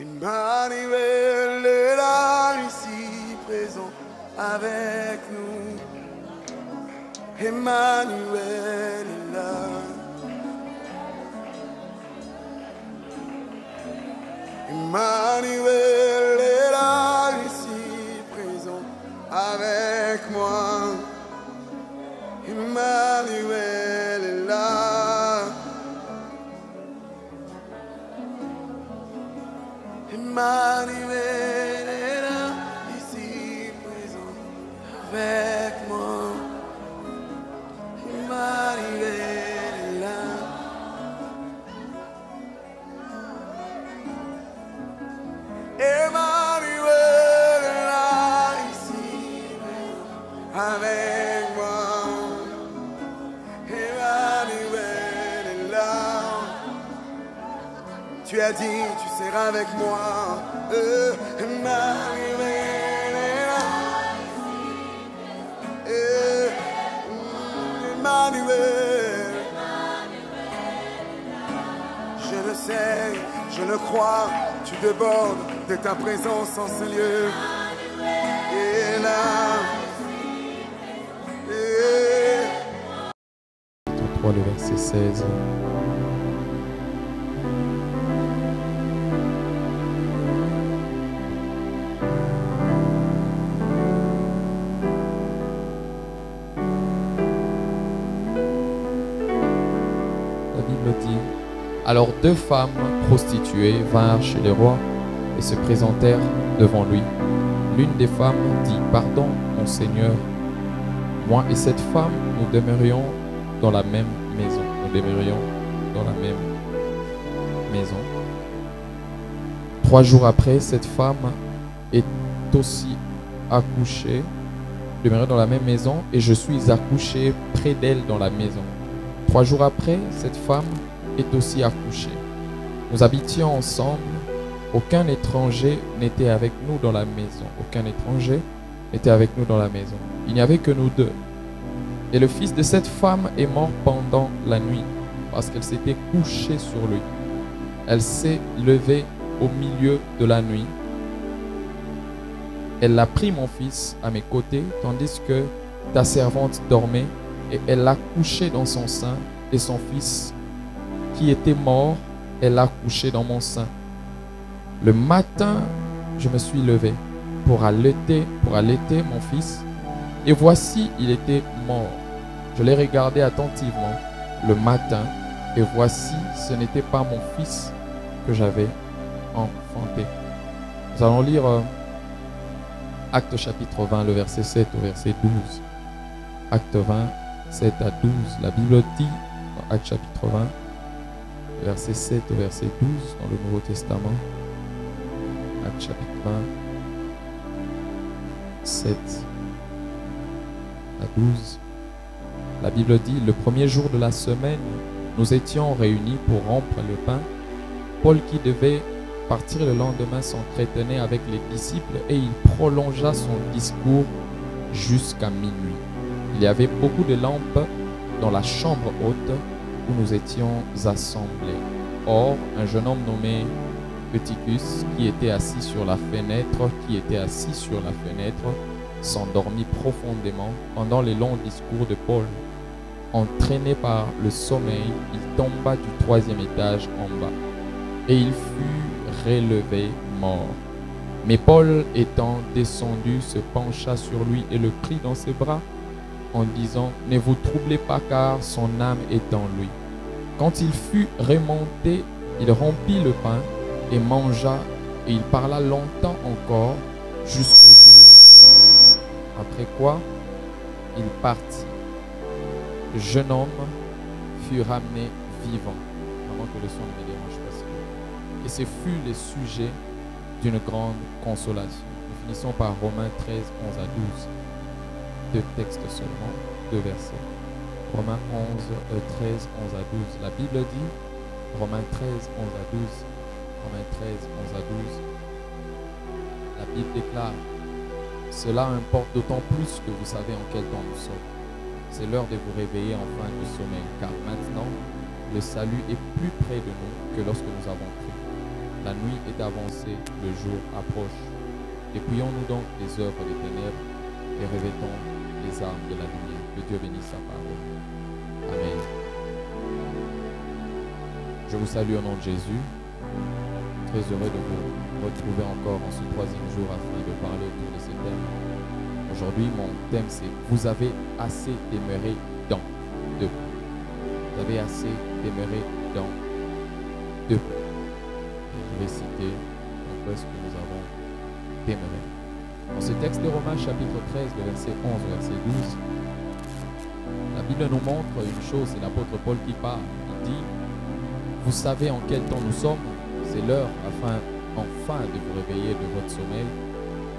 Emmanuel est là, ici présent avec nous. Emmanuel est là. Emmanuel est là, ici présent avec moi. Emmanuel est là. Emmanuel est là, ici présent avec moi. Emmanuel est là. Emmanuel est là, ici présent avec moi. Emmanuel est là. Tu as dit, tu seras avec moi. Emmanuel est là. Emmanuel. Je le sais, je le crois. Tu débordes de ta présence en ce lieu. Et là. 3, le verset 16. La Bible dit: alors 2 femmes prostituées vinrent chez les rois et se présentèrent devant lui. L'une des femmes dit: pardon, mon Seigneur, moi et cette femme, nous demeurions dans la même maison. Nous demeurions dans la même maison. 3 jours après, cette femme est aussi accouchée, demeurait dans la même maison, et je suis accouché près d'elle dans la maison. 3 jours après, cette femme est aussi accouchée. Nous habitions ensemble. Aucun étranger n'était avec nous dans la maison. Aucun étranger n'était avec nous dans la maison. Il n'y avait que nous 2. Et le fils de cette femme est mort pendant la nuit parce qu'elle s'était couchée sur lui. Elle s'est levée au milieu de la nuit. Elle a pris mon fils à mes côtés tandis que ta servante dormait, et elle l'a couché dans son sein, et son fils qui était mort, elle l'a couché dans mon sein. Le matin, je me suis levé pour allaiter mon fils, et voici, il était mort. Je l'ai regardé attentivement le matin, et voici, ce n'était pas mon fils que j'avais enfanté. Nous allons lire Actes chapitre 20, le verset 7 au verset 12. Actes 20, 7 à 12. La Bible dit, dans Actes chapitre 20, verset 7 au verset 12, dans le Nouveau Testament. Actes chapitre 20, 7 à 12. La Bible dit: le premier jour de la semaine, nous étions réunis pour rompre le pain. Paul, qui devait partir le lendemain, s'entretenait avec les disciples, et il prolongea son discours jusqu'à minuit. Il y avait beaucoup de lampes dans la chambre haute où nous étions assemblés. Or, un jeune homme nommé Eutychus, qui était assis sur la fenêtre, s'endormit profondément pendant les longs discours de Paul. Entraîné par le sommeil, il tomba du 3e étage en bas, et il fut relevé mort. Mais Paul, étant descendu, se pencha sur lui et le prit dans ses bras, en disant: ne vous troublez pas, car son âme est en lui. Quand il fut remonté, il rompit le pain et mangea, et il parla longtemps encore jusqu'au jour. Après quoi, il partit. Le jeune homme fut ramené vivant. Vraiment que le son ne me dérange pas. Et ce fut le sujet d'une grande consolation. Nous finissons par Romains 13, 11 à 12. 2 textes seulement, 2 versets. Romains 13, 11 à 12. La Bible dit, Romains 13, 11 à 12. Romains 13, 11 à 12. La Bible déclare: cela importe d'autant plus que vous savez en quel temps nous sommes. C'est l'heure de vous réveiller enfin du sommeil, car maintenant, le salut est plus près de nous que lorsque nous avons cru. la nuit est avancée, le jour approche. Dépouillons-nous donc des œuvres des ténèbres et revêtons les armes de la lumière. Que Dieu bénisse sa parole. Amen. Je vous salue au nom de Jésus. Très heureux de vous retrouver encore en ce troisième jour afin de parler autour de ce thème. Aujourd'hui, mon thème c'est « Vous avez assez demeuré dans ». Vous avez assez demeuré dans deux. Je vais citer un peu ce que nous avons demeuré. Dans ce texte de Romains chapitre 13, le verset 11 au verset 12, la Bible nous montre une chose, c'est l'apôtre Paul qui parle. Il dit, vous savez en quel temps nous sommes, c'est l'heure afin enfin de vous réveiller de votre sommeil,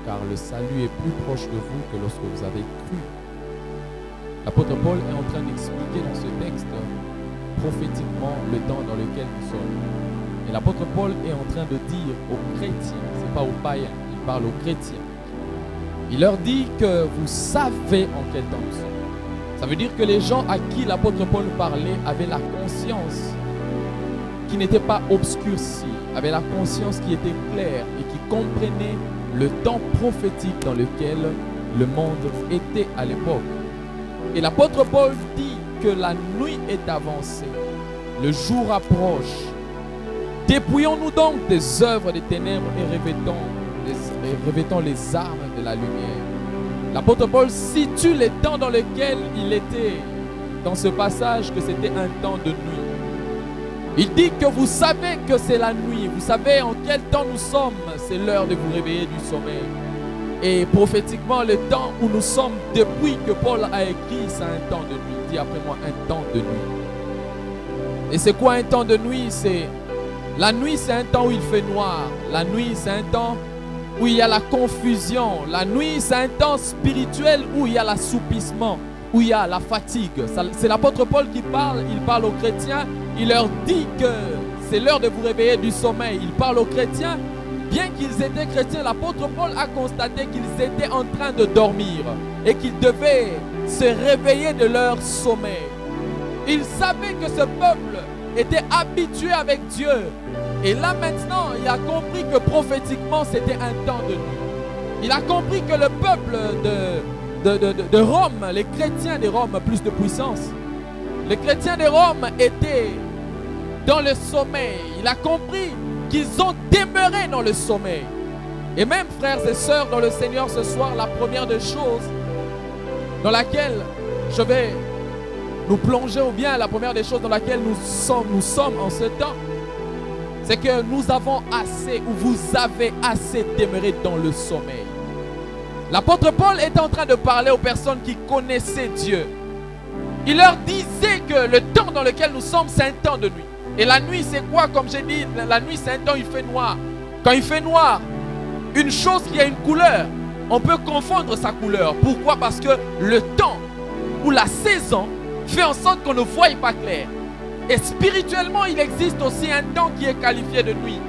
car le salut est plus proche de vous que lorsque vous avez cru. L'apôtre Paul est en train d'expliquer dans ce texte prophétiquement le temps dans lequel nous sommes. Et l'apôtre Paul est en train de dire aux chrétiens, ce n'est pas aux païens, il parle aux chrétiens. Il leur dit que vous savez en quel temps nous sommes. Ça veut dire que les gens à qui l'apôtre Paul parlait avaient la conscience qui n'était pas obscurcie, avaient la conscience qui était claire et qui comprenait le temps prophétique dans lequel le monde était à l'époque. Et l'apôtre Paul dit que la nuit est avancée, le jour approche. Dépouillons-nous donc des œuvres des ténèbres et revêtons les armes de la lumière. L'apôtre Paul situe les temps dans lesquels il était dans ce passage que c'était un temps de nuit. Il dit que vous savez que c'est la nuit, vous savez en quel temps nous sommes, c'est l'heure de vous réveiller du sommeil. Et prophétiquement, le temps où nous sommes depuis que Paul a écrit, c'est un temps de nuit. Dis après moi, un temps de nuit. Et c'est quoi un temps de nuit? La nuit, c'est un temps où il fait noir. La nuit, c'est un temps où il y a la confusion. La nuit, c'est un temps spirituel où il y a l'assoupissement, où il y a la fatigue. C'est l'apôtre Paul qui parle. Il parle aux chrétiens. Il leur dit que c'est l'heure de vous réveiller du sommeil. Il parle aux chrétiens. Bien qu'ils étaient chrétiens, l'apôtre Paul a constaté qu'ils étaient en train de dormir et qu'ils devaient se réveiller de leur sommeil. Il savait que ce peuple était habitué avec Dieu. Et là maintenant, il a compris que prophétiquement, c'était un temps de nuit. Il a compris que le peuple de Rome, les chrétiens de Rome, plus de puissance, les chrétiens de Rome étaient dans le sommeil. Il a compris qu'ils ont demeuré dans le sommeil. Et même, frères et sœurs, dans le Seigneur ce soir, la première des choses dans laquelle je vais nous plonger, ou bien la première des choses dans laquelle nous sommes en ce temps, c'est que nous avons assez, ou vous avez assez demeuré dans le sommeil. L'apôtre Paul est en train de parler aux personnes qui connaissaient Dieu. Il leur disait que le temps dans lequel nous sommes, c'est un temps de nuit. Et la nuit, c'est quoi? Comme j'ai dit, la nuit, c'est un temps où il fait noir. Quand il fait noir, une chose qui a une couleur, on peut confondre sa couleur. Pourquoi? Parce que le temps ou la saison fait en sorte qu'on ne voit pas clair. Et spirituellement, il existe aussi un temps qui est qualifié de nuit.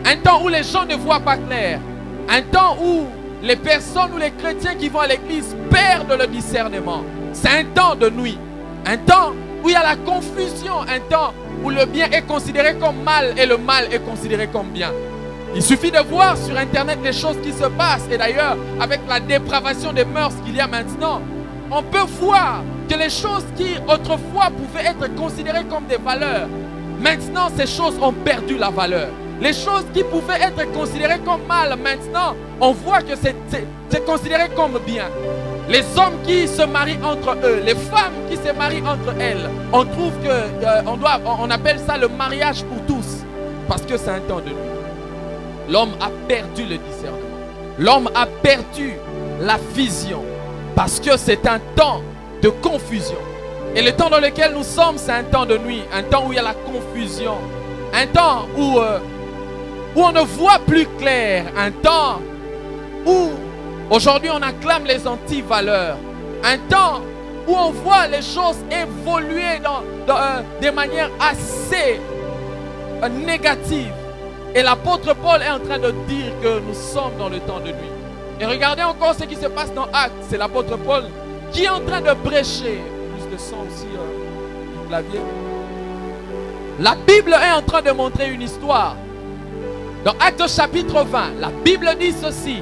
Un temps où les gens ne voient pas clair. Un temps où les personnes ou les chrétiens qui vont à l'église perdent le discernement. C'est un temps de nuit. Un temps où il y a la confusion. Un temps où le bien est considéré comme mal et le mal est considéré comme bien. Il suffit de voir sur Internet les choses qui se passent. Et d'ailleurs, avec la dépravation des mœurs qu'il y a maintenant, on peut voir que les choses qui autrefois pouvaient être considérées comme des valeurs, maintenant ces choses ont perdu la valeur. Les choses qui pouvaient être considérées comme mal, maintenant on voit que c'est considéré comme bien. Les hommes qui se marient entre eux, les femmes qui se marient entre elles, on trouve que on appelle ça le mariage pour tous, parce que c'est un temps de nuit. L'homme a perdu le discernement. L'homme a perdu la vision, parce que c'est un temps de confusion. Et le temps dans lequel nous sommes, c'est un temps de nuit, un temps où il y a la confusion, un temps où on ne voit plus clair, un temps où aujourd'hui on acclame les anti-valeurs, un temps où on voit les choses évoluer de manière assez négative. Et l'apôtre Paul est en train de dire que nous sommes dans le temps de nuit. Et regardez encore ce qui se passe dans Actes. C'est l'apôtre Paul qui est en train de prêcher. Plus de son aussi, clavier. La Bible est en train de montrer une histoire Dans Actes chapitre 20, la Bible dit ceci,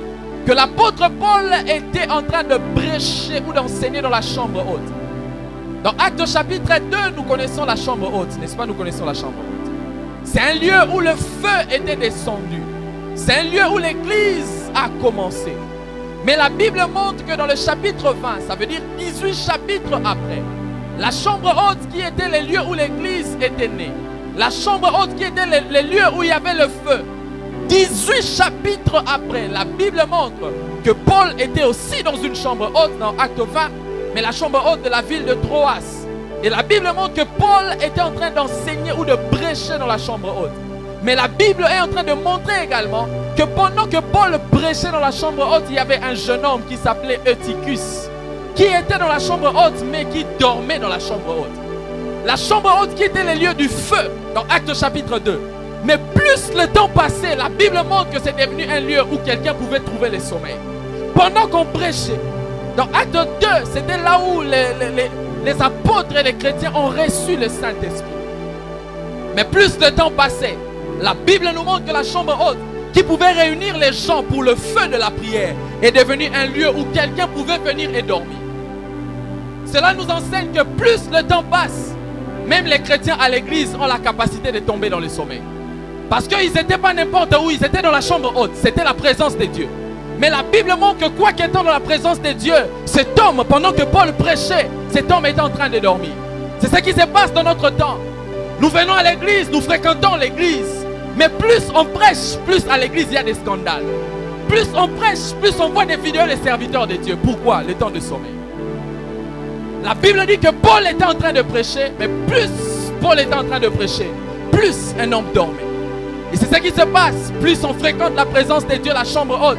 que l'apôtre Paul était en train de prêcher ou d'enseigner dans la chambre haute. Dans Actes chapitre 2, nous connaissons la chambre haute, n'est-ce pas? Nous connaissons la chambre haute. C'est un lieu où le feu était descendu. C'est un lieu où l'église a commencé. Mais la Bible montre que dans le chapitre 20, ça veut dire 18 chapitres après, la chambre haute qui était les lieux où l'église était née, la chambre haute qui était les lieux où il y avait le feu, 18 chapitres après, la Bible montre que Paul était aussi dans une chambre haute dans Acte 20, mais la chambre haute de la ville de Troas. Et la Bible montre que Paul était en train d'enseigner ou de prêcher dans la chambre haute. Mais la Bible est en train de montrer également que pendant que Paul prêchait dans la chambre haute, il y avait un jeune homme qui s'appelait Eutychus, qui était dans la chambre haute, mais qui dormait dans la chambre haute. La chambre haute qui était les lieux du feu, dans Actes chapitre 2. Mais plus le temps passait, la Bible montre que c'est devenu un lieu où quelqu'un pouvait trouver le sommeil. Pendant qu'on prêchait, dans Acte 2, c'était là où les apôtres et les chrétiens ont reçu le Saint-Esprit. Mais plus le temps passait, la Bible nous montre que la chambre haute, qui pouvait réunir les gens pour le feu de la prière, est devenue un lieu où quelqu'un pouvait venir et dormir. Cela nous enseigne que plus le temps passe, même les chrétiens à l'église ont la capacité de tomber dans le sommeil. Parce qu'ils n'étaient pas n'importe où, ils étaient dans la chambre haute, c'était la présence de Dieu. Mais la Bible montre que quoi qu'étant dans la présence de Dieu, cet homme, pendant que Paul prêchait, cet homme était en train de dormir. C'est ce qui se passe dans notre temps. Nous venons à l'église, nous fréquentons l'église. Mais plus on prêche, plus à l'église il y a des scandales. Plus on prêche, plus on voit des vidéos des serviteurs de Dieu. Pourquoi? Le temps de sommeil. La Bible dit que Paul était en train de prêcher, mais plus Paul était en train de prêcher, plus un homme dormait. Et c'est ce qui se passe. Plus on fréquente la présence de Dieu, la chambre haute,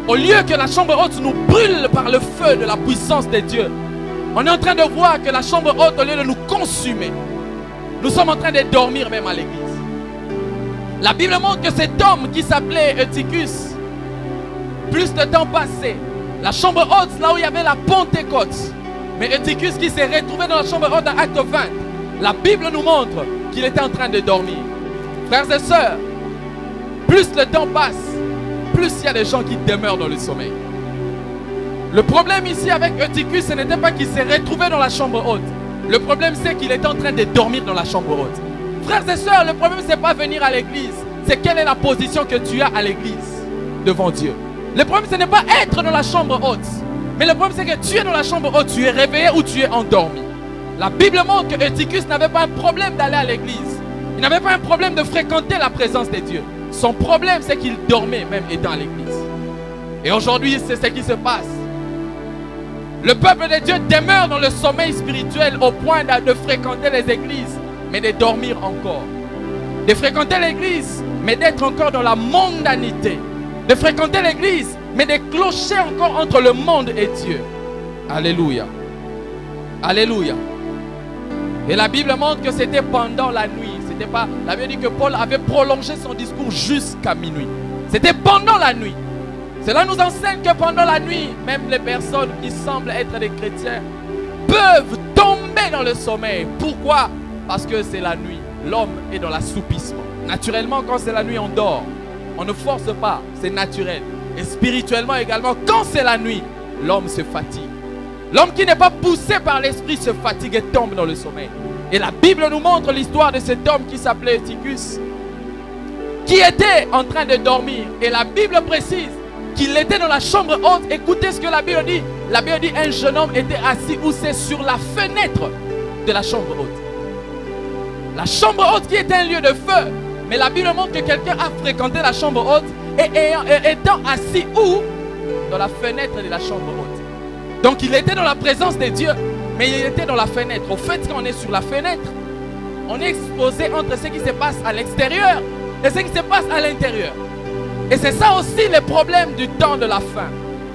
au lieu que la chambre haute nous brûle par le feu de la puissance de Dieu, on est en train de voir que la chambre haute, au lieu de nous consumer, nous sommes en train de dormir même à l'église. La Bible montre que cet homme qui s'appelait Eutychus, plus de temps passé, la chambre haute, là où il y avait la Pentecôte, mais Eutychus qui s'est retrouvé dans la chambre haute dans Acte 20, la Bible nous montre qu'il était en train de dormir. Frères et sœurs, plus le temps passe, plus il y a des gens qui demeurent dans le sommeil. Le problème ici avec Eutychus, ce n'était pas qu'il s'est retrouvé dans la chambre haute. Le problème, c'est qu'il était en train de dormir dans la chambre haute. Frères et sœurs, le problème, ce n'est pas venir à l'église. C'est quelle est la position que tu as à l'église devant Dieu. Le problème, ce n'est pas être dans la chambre haute. Mais le problème, c'est que tu es dans la chambre haute, tu es réveillé ou tu es endormi. La Bible montre que Eutychus n'avait pas un problème d'aller à l'église. Il n'avait pas un problème de fréquenter la présence de Dieu. Son problème, c'est qu'il dormait même étant à l'église. Et aujourd'hui, c'est ce qui se passe. Le peuple de Dieu demeure dans le sommeil spirituel au point de fréquenter les églises, mais de dormir encore. De fréquenter l'église, mais d'être encore dans la mondanité. De fréquenter l'église, mais de clocher encore entre le monde et Dieu. Alléluia. Alléluia. Et la Bible montre que c'était pendant la nuit. C'était pas, la Bible dit que Paul avait prolongé son discours jusqu'à minuit. C'était pendant la nuit. Cela nous enseigne que pendant la nuit, même les personnes qui semblent être des chrétiens peuvent tomber dans le sommeil. Pourquoi? Parce que c'est la nuit. L'homme est dans l'assoupissement. Naturellement, quand c'est la nuit, on dort. On ne force pas, c'est naturel. Et spirituellement également, quand c'est la nuit, l'homme se fatigue. L'homme qui n'est pas poussé par l'esprit se fatigue et tombe dans le sommeil. Et la Bible nous montre l'histoire de cet homme qui s'appelait Eutychus, qui était en train de dormir. Et la Bible précise qu'il était dans la chambre haute. Écoutez ce que la Bible dit. La Bible dit un jeune homme était assis où c'est sur la fenêtre de la chambre haute. La chambre haute qui était un lieu de feu. Mais la Bible montre que quelqu'un a fréquenté la chambre haute et étant assis où? Dans la fenêtre de la chambre haute. Donc il était dans la présence de Dieu, mais il était dans la fenêtre. Au fait, quand on est sur la fenêtre, on est exposé entre ce qui se passe à l'extérieur et ce qui se passe à l'intérieur. Et c'est ça aussi le problème du temps de la fin.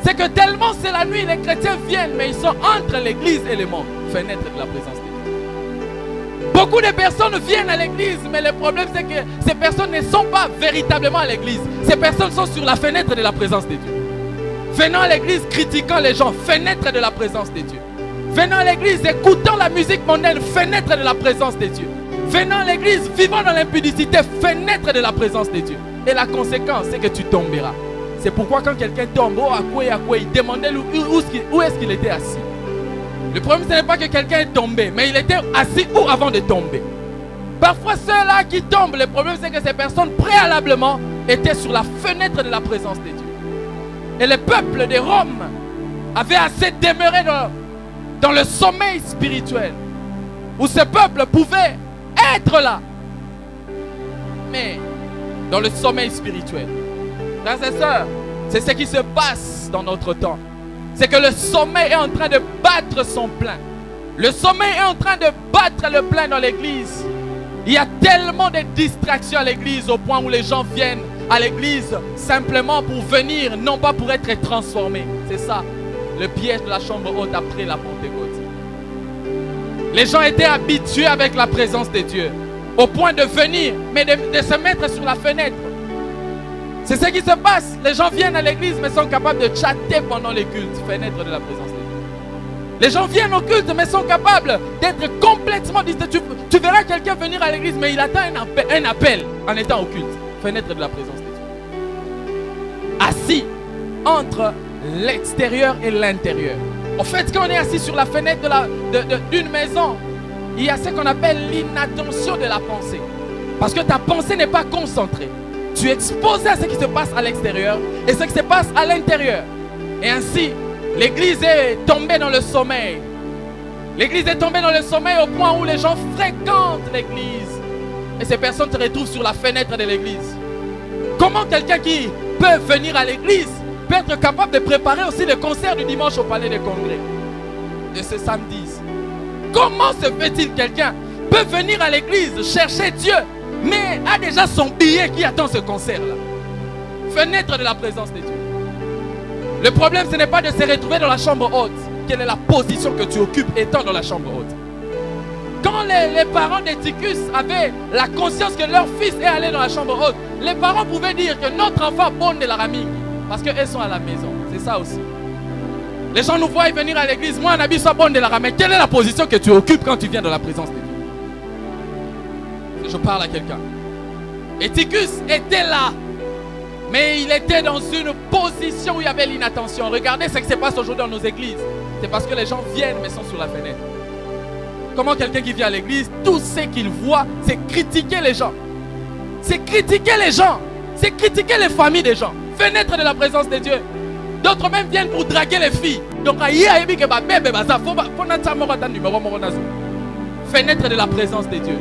C'est que tellement c'est la nuit, les chrétiens viennent, mais ils sont entre l'église et le monde. Fenêtre de la présence de Dieu. Beaucoup de personnes viennent à l'église, mais le problème c'est que ces personnes ne sont pas véritablement à l'église. Ces personnes sont sur la fenêtre de la présence de Dieu. Venant à l'église, critiquant les gens, fenêtre de la présence de Dieu. Venant à l'église, écoutant la musique mondaine, fenêtre de la présence de Dieu. Venant à l'église, vivant dans l'impudicité, fenêtre de la présence de Dieu. Et la conséquence, c'est que tu tomberas. C'est pourquoi quand quelqu'un tombe, oh, à quoi, il demandait où est-ce qu'il était assis. Le problème, ce n'est pas que quelqu'un est tombé, mais il était assis où avant de tomber. Parfois, ceux-là qui tombent, le problème, c'est que ces personnes, préalablement, étaient sur la fenêtre de la présence de Dieu. Et le peuple de Rome avait assez demeuré dans le sommeil spirituel, où ce peuple pouvait être là, mais dans le sommeil spirituel. Frères et sœurs, c'est ce qui se passe dans notre temps. C'est que le sommeil est en train de battre son plein. Le sommeil est en train de battre le plein dans l'église. Il y a tellement de distractions à l'église au point où les gens viennent à l'église simplement pour venir, non pas pour être transformés. C'est ça, le piège de la chambre haute après la Pentecôte. Les gens étaient habitués avec la présence de Dieu, au point de venir, mais de se mettre sur la fenêtre. C'est ce qui se passe. Les gens viennent à l'église, mais sont capables de chatter pendant les cultes, fenêtre de la présence de Dieu. Les gens viennent au culte, mais sont capables d'être complètement distraits. Tu verras quelqu'un venir à l'église, mais il attend un appel en étant au culte, fenêtre de la présence de Dieu. Assis entre l'extérieur et l'intérieur. En fait, quand on est assis sur la fenêtre d'une maison, il y a ce qu'on appelle l'inattention de la pensée. Parce que ta pensée n'est pas concentrée. Tu es exposé à ce qui se passe à l'extérieur et ce qui se passe à l'intérieur. Et ainsi, l'église est tombée dans le sommeil. L'église est tombée dans le sommeil au point où les gens fréquentent l'église. Et ces personnes se retrouvent sur la fenêtre de l'église. Comment quelqu'un qui peut venir à l'église peut être capable de préparer aussi le concert du dimanche au palais des congrès de ce samedi? Comment se fait-il quelqu'un peut venir à l'église chercher Dieu, mais a déjà son billet qui attend ce concert-là? Fenêtre de la présence de Dieu. Le problème, ce n'est pas de se retrouver dans la chambre haute. Quelle est la position que tu occupes étant dans la chambre haute? Quand les parents d'Éticus avaient la conscience que leur fils est allé dans la chambre haute, les parents pouvaient dire que notre enfant bonne de la ramine, parce qu'elles sont à la maison. C'est ça aussi. Les gens nous voient venir à l'église. Moi, un habit soit bonne de la ramine. Quelle est la position que tu occupes quand tu viens dans la présence de Dieu? Je parle à quelqu'un. Éticus était là, mais il était dans une position où il y avait l'inattention. Regardez ce qui se passe aujourd'hui dans nos églises. C'est parce que les gens viennent mais sont sur la fenêtre. Comment quelqu'un qui vient à l'église, tout ce qu'il voit, c'est critiquer les gens. C'est critiquer les gens. C'est critiquer les familles des gens. Fenêtre de la présence de Dieu. D'autres même viennent pour draguer les filles. Donc, fenêtre de la présence de Dieu.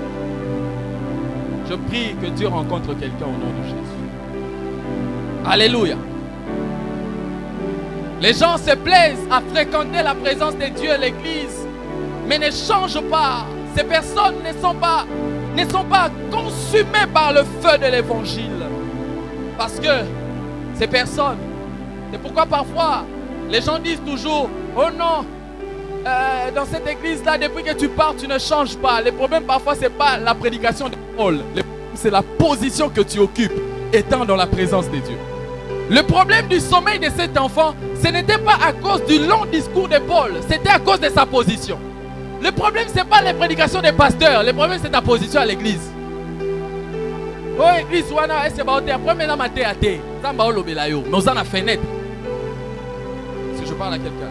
Je prie que Dieu rencontre quelqu'un au nom de Jésus. Alléluia. Les gens se plaisent à fréquenter la présence de Dieu à l'église, mais ne changent pas. Ces personnes ne sont pas consumées par le feu de l'évangile. Parce que ces personnes, c'est pourquoi parfois les gens disent toujours, oh non, dans cette église-là, depuis que tu pars, tu ne changes pas. Le problème parfois, ce n'est pas la prédication de Paul. C'est la position que tu occupes étant dans la présence de Dieu. Le problème du sommeil de cet enfant, ce n'était pas à cause du long discours de Paul. C'était à cause de sa position. Le problème, ce n'est pas les prédications des pasteurs. Le problème, c'est ta position à l'église. Oh, église, c'est pas après, mais là, maté à thé. Ça m'a mais on a fenêtre. Si je parle à quelqu'un.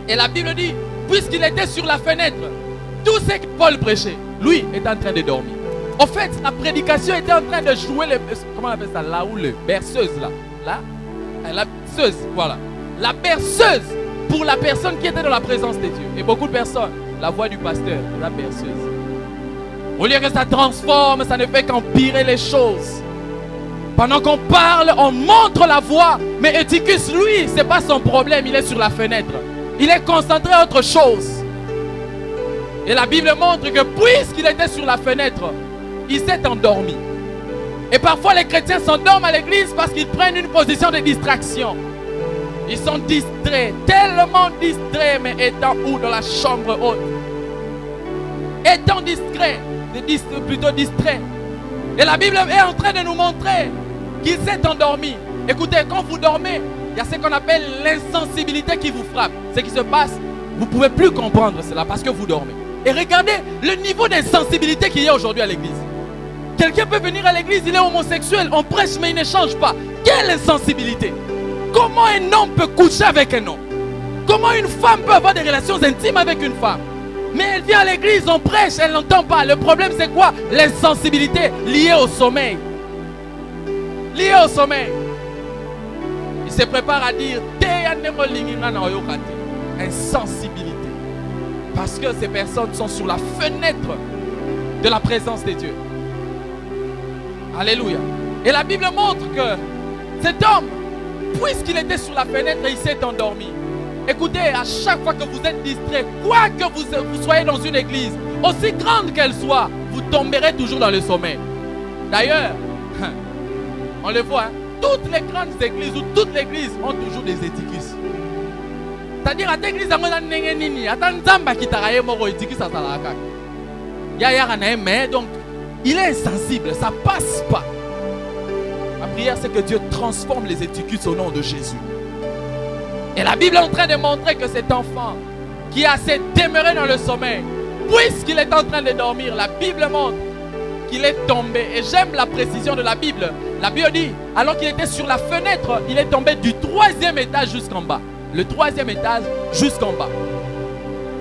Et la Bible dit, puisqu'il était sur la fenêtre, tout ce que Paul prêchait, lui est en train de dormir. En fait, la prédication était en train de jouer les... Comment on appelle ça? Là où le berceuse, là. La berceuse, voilà. La berceuse pour la personne qui était dans la présence de Dieu. Et beaucoup de personnes, la voix du pasteur, la berceuse. Au lieu que ça transforme, ça ne fait qu'empirer les choses. Pendant qu'on parle, on montre la voix. Mais Éticus, lui, ce n'est pas son problème, il est sur la fenêtre. Il est concentré à autre chose. Et la Bible montre que puisqu'il était sur la fenêtre, il s'est endormi. Et parfois les chrétiens s'endorment à l'église parce qu'ils prennent une position de distraction. Ils sont distraits, tellement distraits, mais étant où? Dans la chambre haute. Étant discret, plutôt distrait. Et la Bible est en train de nous montrer qu'il s'est endormi. Écoutez, quand vous dormez, il y a ce qu'on appelle l'insensibilité qui vous frappe. Ce qui se passe, vous ne pouvez plus comprendre cela parce que vous dormez. Et regardez le niveau d'insensibilité qu'il y a aujourd'hui à l'église. Quelqu'un peut venir à l'église, il est homosexuel, on prêche mais il ne change pas. Quelle insensibilité! Comment un homme peut coucher avec un homme? Comment une femme peut avoir des relations intimes avec une femme? Mais elle vient à l'église, on prêche, elle n'entend pas. Le problème c'est quoi? L'insensibilité liée au sommeil. Liée au sommeil. Il se prépare à dire insensibilité. Parce que ces personnes sont sur la fenêtre de la présence de Dieu. Alléluia. Et la Bible montre que cet homme, puisqu'il était sur la fenêtre, il s'est endormi. Écoutez, à chaque fois que vous êtes distrait, quoi que vous soyez dans une église, aussi grande qu'elle soit, vous tomberez toujours dans le sommeil. D'ailleurs, on le voit, hein, toutes les grandes églises ou toutes les églises ont toujours des édicus. C'est-à-dire, à l'église, donc, il est insensible, ça ne passe pas. Ma prière, c'est que Dieu transforme les édicus au nom de Jésus. Et la Bible est en train de montrer que cet enfant qui a assez demeuré dans le sommeil, puisqu'il est en train de dormir, la Bible montre qu'il est tombé. Et j'aime la précision de la Bible. La Bible dit, alors qu'il était sur la fenêtre, il est tombé du 3e étage jusqu'en bas. Le 3e étage jusqu'en bas.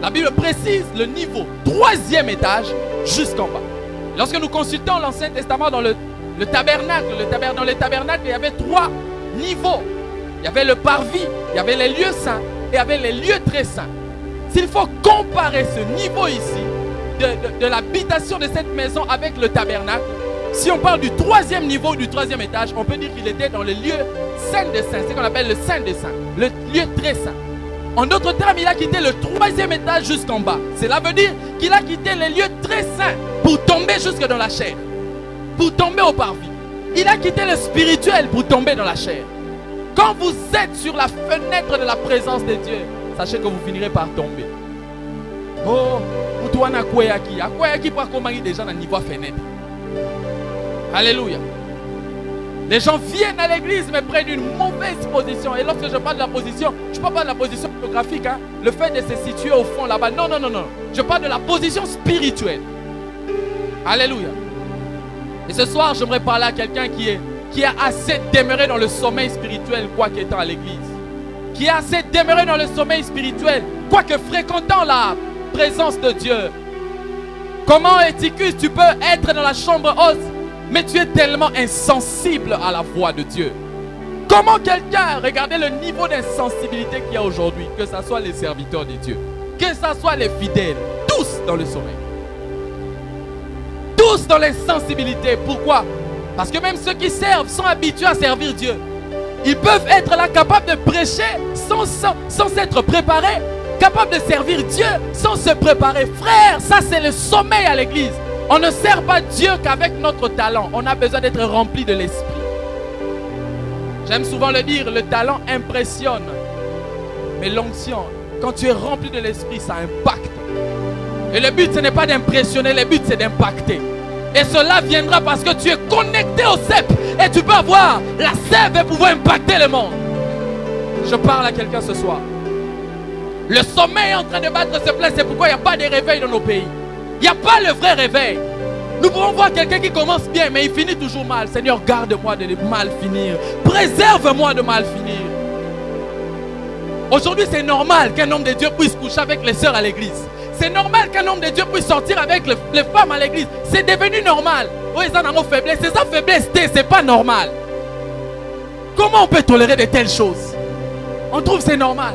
La Bible précise le niveau 3e étage jusqu'en bas. Lorsque nous consultons l'Ancien Testament dans le tabernacle, dans les tabernacles, il y avait 3 niveaux. Il y avait le parvis, il y avait les lieux saints et il y avait les lieux très saints. S'il faut comparer ce niveau ici de l'habitation de cette maison avec le tabernacle, si on parle du 3e niveau, du 3e étage, on peut dire qu'il était dans le lieu saint des saints, c'est ce qu'on appelle le saint des saints, le lieu très saint. En d'autres termes, il a quitté le 3e étage jusqu'en bas. Cela veut dire qu'il a quitté les lieux très saints pour tomber jusque dans la chair, pour tomber au parvis. Il a quitté le spirituel pour tomber dans la chair. Quand vous êtes sur la fenêtre de la présence de Dieu, sachez que vous finirez par tomber. Oh, vous avez Akweyaki pour accompagner des gens à niveau fenêtre. Alléluia. Les gens viennent à l'église mais prennent une mauvaise position. Et lorsque je parle de la position, je ne parle pas de la position géographique, hein, le fait de se situer au fond là-bas. Non, non, non, non. Je parle de la position spirituelle. Alléluia. Et ce soir, j'aimerais parler à quelqu'un qui a assez demeuré dans le sommeil spirituel, quoique étant à l'église. Qui a assez demeuré dans le sommeil spirituel, quoique fréquentant la présence de Dieu. Comment, Eutychus, tu peux être dans la chambre haute, mais tu es tellement insensible à la voix de Dieu? Comment quelqu'un, regardez le niveau d'insensibilité qu'il y a aujourd'hui, que ce soit les serviteurs de Dieu, que ce soit les fidèles, tous dans le sommeil. Tous dans l'insensibilité. Pourquoi? Parce que même ceux qui servent sont habitués à servir Dieu. Ils peuvent être là capables de prêcher sans s'être préparés, capables de servir Dieu sans se préparer. Frère, ça c'est le sommeil à l'église. On ne sert pas Dieu qu'avec notre talent. On a besoin d'être rempli de l'esprit. J'aime souvent le dire, le talent impressionne. Mais l'onction, quand tu es rempli de l'esprit, ça impacte. Et le but, ce n'est pas d'impressionner, le but, c'est d'impacter. Et cela viendra parce que tu es connecté au cep. Et tu peux avoir la sève et pouvoir impacter le monde. Je parle à quelqu'un ce soir. Le sommeil est en train de battre ses pleins. C'est pourquoi il n'y a pas de réveil dans nos pays. Il n'y a pas le vrai réveil. Nous pouvons voir quelqu'un qui commence bien, mais il finit toujours mal. Seigneur, garde-moi de mal finir. Préserve-moi de mal finir. Aujourd'hui, c'est normal qu'un homme de Dieu puisse coucher avec les sœurs à l'église. C'est normal qu'un homme de Dieu puisse sortir avec les femmes à l'église. C'est devenu normal. Oui, ils ont nos faiblesses. C'est sa faiblesse, c'est pas normal. Comment on peut tolérer de telles choses? On trouve que c'est normal.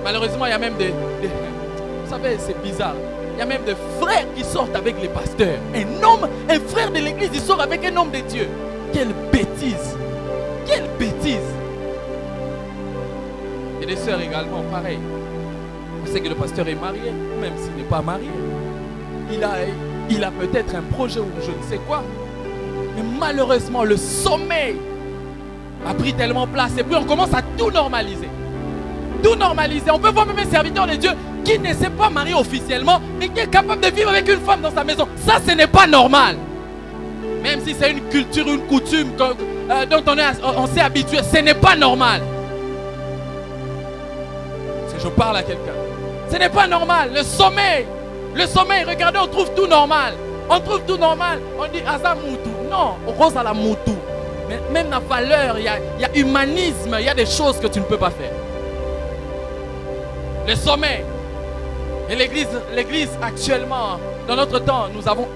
Malheureusement, il y a même des vous savez, c'est bizarre. Il y a même des frères qui sortent avec les pasteurs. Un frère de l'église, il sort avec un homme de Dieu. Quelle bêtise. Quelle bêtise. Et des sœurs également, pareil. On sait que le pasteur est marié, même s'il n'est pas marié. Il a peut-être un projet ou je ne sais quoi. Mais malheureusement, le sommeil a pris tellement place. Et puis on commence à tout normaliser. Tout normaliser. On peut voir même un serviteur de Dieu qui ne s'est pas marié officiellement, mais qui est capable de vivre avec une femme dans sa maison. Ça, ce n'est pas normal. Même si c'est une culture, une coutume dont on s'est habitué, ce n'est pas normal. Si je parle à quelqu'un, ce n'est pas normal. Le sommeil, regardez, on trouve tout normal. On trouve tout normal. On dit Asa Moutou. Non, rose à la Moutou. Mais même la valeur, il y a humanisme, il y a des choses que tu ne peux pas faire. Le sommeil. Et l'église actuellement, dans notre temps, nous avons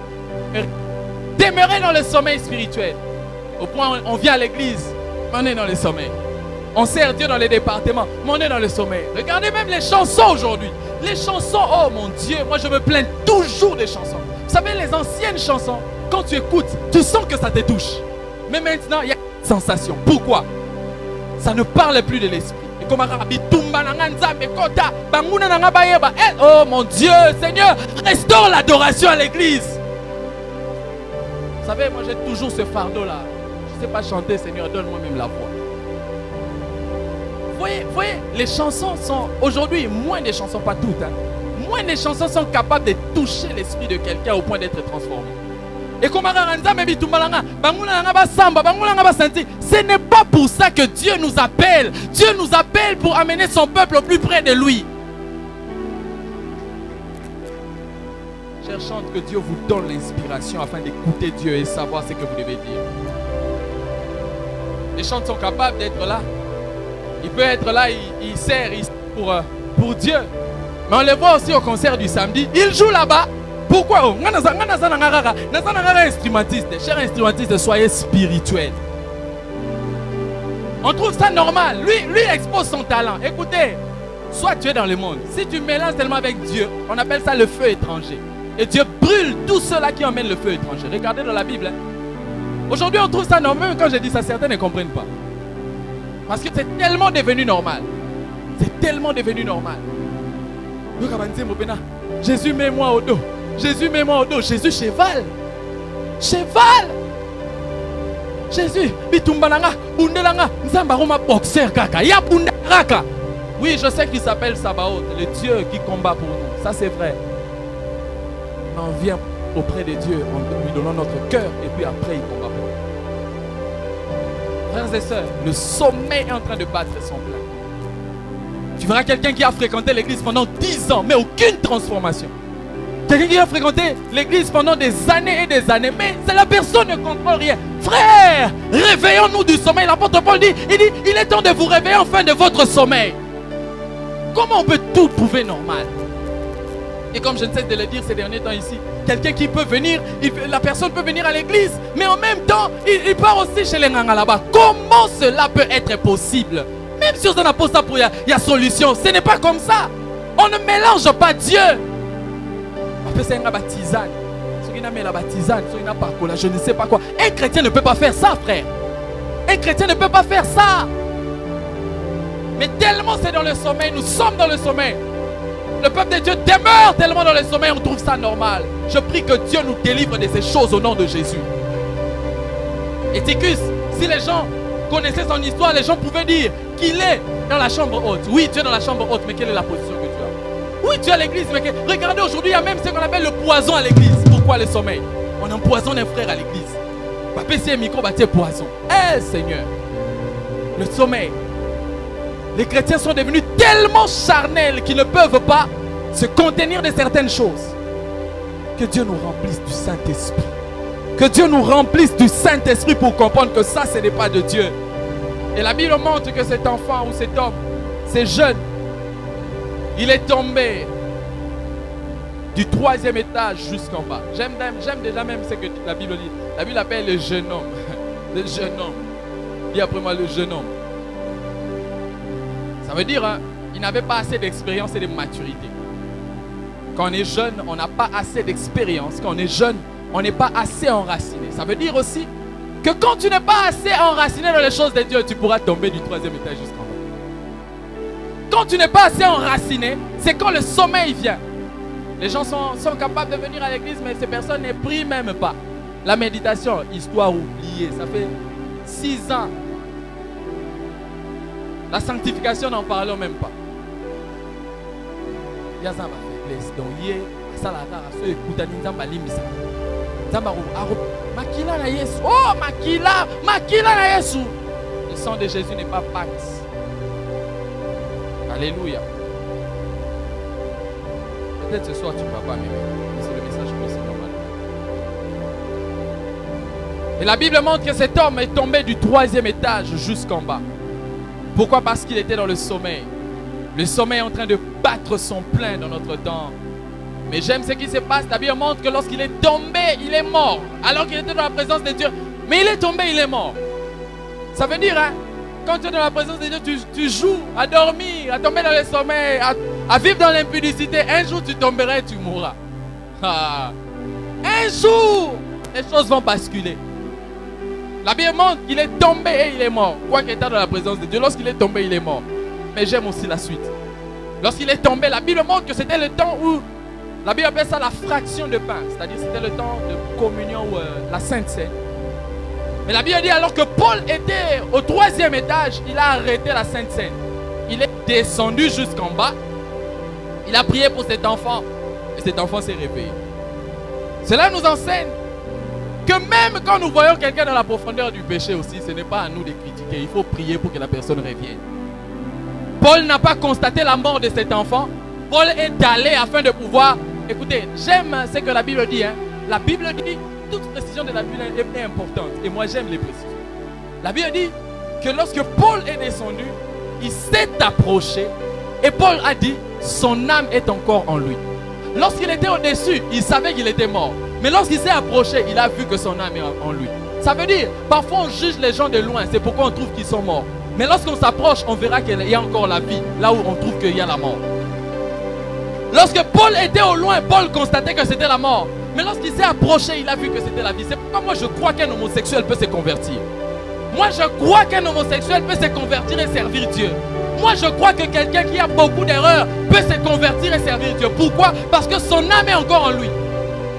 demeuré dans le sommeil spirituel. Au point où on vient à l'église, on est dans le sommeil. On sert Dieu dans les départements, mais on est dans le sommeil. Regardez même les chansons aujourd'hui. Les chansons, oh mon Dieu, moi je me plains toujours des chansons. Vous savez, les anciennes chansons, quand tu écoutes, tu sens que ça te touche. Mais maintenant, il y a une sensation. Pourquoi? Ça ne parle plus de l'esprit. Oh mon Dieu, Seigneur, restaure l'adoration à l'église. Vous savez, moi j'ai toujours ce fardeau-là. Je ne sais pas chanter, Seigneur, donne-moi même la voix. Vous voyez, les chansons sont, aujourd'hui, moins des chansons, pas toutes, hein, moins des chansons sont capables de toucher l'esprit de quelqu'un au point d'être transformé. Et comme ce n'est pas pour ça que Dieu nous appelle. Dieu nous appelle pour amener son peuple au plus près de lui. Chers chantes, que Dieu vous donne l'inspiration afin d'écouter Dieu et savoir ce que vous devez dire. Les chantes sont capables d'être là. Il peut être là, il sert pour Dieu. Mais on le voit aussi au concert du samedi. Il joue là-bas. Pourquoi? Instrumentiste. Chers instrumentistes, soyez spirituels. On trouve ça normal. Lui expose son talent. Écoutez, soit tu es dans le monde. Si tu mélanges tellement avec Dieu, on appelle ça le feu étranger. Et Dieu brûle tous ceux-là qui emmènent le feu étranger. Regardez dans la Bible. Hein. Aujourd'hui, on trouve ça normal. Même quand je dis ça, certains ne comprennent pas. Parce que c'est tellement devenu normal. C'est tellement devenu normal. Jésus, mets-moi au dos. Jésus, mets-moi au dos. Jésus, cheval. Cheval. Jésus, bitumbananga, bundelanga, nzambaroma boxer kaka, ya bundaraka. Oui, je sais qu'il s'appelle Sabaoth, le Dieu qui combat pour nous. Ça, c'est vrai. Mais on vient auprès de Dieu en lui donnant notre cœur et puis après, il combat pour nous. Frères et sœurs, le sommeil est en train de battre son plein. Tu verras quelqu'un qui a fréquenté l'église pendant 10 ans, mais aucune transformation. Quelqu'un qui a fréquenté l'église pendant des années et des années, mais la personne ne comprend rien. Frère, réveillons-nous du sommeil. L'apôtre Paul dit, il est temps de vous réveiller enfin de votre sommeil. Comment on peut tout trouver normal? Et comme je ne cesse de le dire ces derniers temps ici, quelqu'un qui peut venir, la personne peut venir à l'église, mais en même temps, il part aussi chez les Nganga là-bas. Comment cela peut être possible? Même si on a posé ça pour il y a solution, ce n'est pas comme ça. On ne mélange pas Dieu. C'est une baptisane. Je ne sais pas quoi. Un chrétien ne peut pas faire ça, frère. Un chrétien ne peut pas faire ça. Mais tellement c'est dans le sommeil, nous sommes dans le sommeil. Le peuple de Dieu demeure tellement dans le sommeil, on trouve ça normal. Je prie que Dieu nous délivre de ces choses au nom de Jésus. Et Ticus, si les gens connaissaient son histoire, les gens pouvaient dire qu'il est dans la chambre haute. Oui, tu es dans la chambre haute, mais quelle est la position que tu as? Oui, tu es à l'église, mais regardez aujourd'hui, il y a même ce qu'on appelle le poison à l'église. Pourquoi le sommeil? On empoisonne un frère à l'église. Papa, c'est un micro, c'est poison. Eh Seigneur, le sommeil. Les chrétiens sont devenus tellement charnels qu'ils ne peuvent pas se contenir de certaines choses. Que Dieu nous remplisse du Saint-Esprit. Que Dieu nous remplisse du Saint-Esprit pour comprendre que ça, ce n'est pas de Dieu. Et la Bible montre que cet enfant ou cet homme, ce jeune, il est tombé du 3e étage jusqu'en bas. J'aime déjà même ce que la Bible dit. La Bible appelle le jeune homme. Le jeune homme. Dis après moi le jeune homme. Ça veut dire, hein, il n'avait pas assez d'expérience et de maturité. Quand on est jeune, on n'a pas assez d'expérience. Quand on est jeune, on n'est pas assez enraciné. Ça veut dire aussi que quand tu n'es pas assez enraciné dans les choses de Dieu, tu pourras tomber du 3e étage jusqu'en bas. Quand tu n'es pas assez enraciné, c'est quand le sommeil vient. Les gens sont capables de venir à l'église, mais ces personnes ne prient même pas. La méditation, histoire oubliée, ça fait 6 ans. La sanctification, n'en parlons même pas. Il y a ça faiblesse. Donc, il y a ça oh, makila na Yesu. Le sang de Jésus n'est pas pacte. Alléluia. Peut-être ce soir tu ne vas pas m'aimer. C'est le message que c'est normal. Et la Bible montre que cet homme est tombé du 3e étage jusqu'en bas. Pourquoi? Parce qu'il était dans le sommeil. Le sommeil est en train de battre son plein dans notre temps. Mais j'aime ce qui se passe. La Bible montre que lorsqu'il est tombé, il est mort. Alors qu'il était dans la présence de Dieu. Mais il est tombé, il est mort. Ça veut dire, hein, quand tu es dans la présence de Dieu, tu joues à dormir, à tomber dans le sommeil, à vivre dans l'impudicité. Un jour, tu tomberas et tu mourras. Ah. Un jour, les choses vont basculer. La Bible montre qu'il est tombé et il est mort. Quoi qu'il était dans la présence de Dieu, lorsqu'il est tombé, il est mort. Mais j'aime aussi la suite. Lorsqu'il est tombé, la Bible montre que c'était le temps où, la Bible appelle ça la fraction de pain. C'est-à-dire c'était le temps de communion ou la Sainte Seine. Mais la Bible dit alors que Paul était au 3e étage, il a arrêté la Sainte Seine. Il est descendu jusqu'en bas. Il a prié pour cet enfant. Et cet enfant s'est réveillé. Cela nous enseigne que même quand nous voyons quelqu'un dans la profondeur du péché aussi, ce n'est pas à nous de critiquer. Il faut prier pour que la personne revienne. Paul n'a pas constaté la mort de cet enfant. Paul est allé afin de pouvoir... Écoutez, j'aime ce que la Bible dit. Hein. La Bible dit, toute précision de la Bible est importante. Et moi j'aime les précisions. La Bible dit que lorsque Paul est descendu, il s'est approché. Et Paul a dit, son âme est encore en lui. Lorsqu'il était au-dessus, il savait qu'il était mort. Mais lorsqu'il s'est approché, il a vu que son âme est en lui. Ça veut dire, parfois on juge les gens de loin, c'est pourquoi on trouve qu'ils sont morts. Mais lorsqu'on s'approche, on verra qu'il y a encore la vie, là où on trouve qu'il y a la mort. Lorsque Paul était au loin, Paul constatait que c'était la mort. Mais lorsqu'il s'est approché, il a vu que c'était la vie. C'est pourquoi moi je crois qu'un homosexuel peut se convertir. Moi je crois qu'un homosexuel peut se convertir et servir Dieu. Moi je crois que quelqu'un qui a beaucoup d'erreurs peut se convertir et servir Dieu. Pourquoi? Parce que son âme est encore en lui.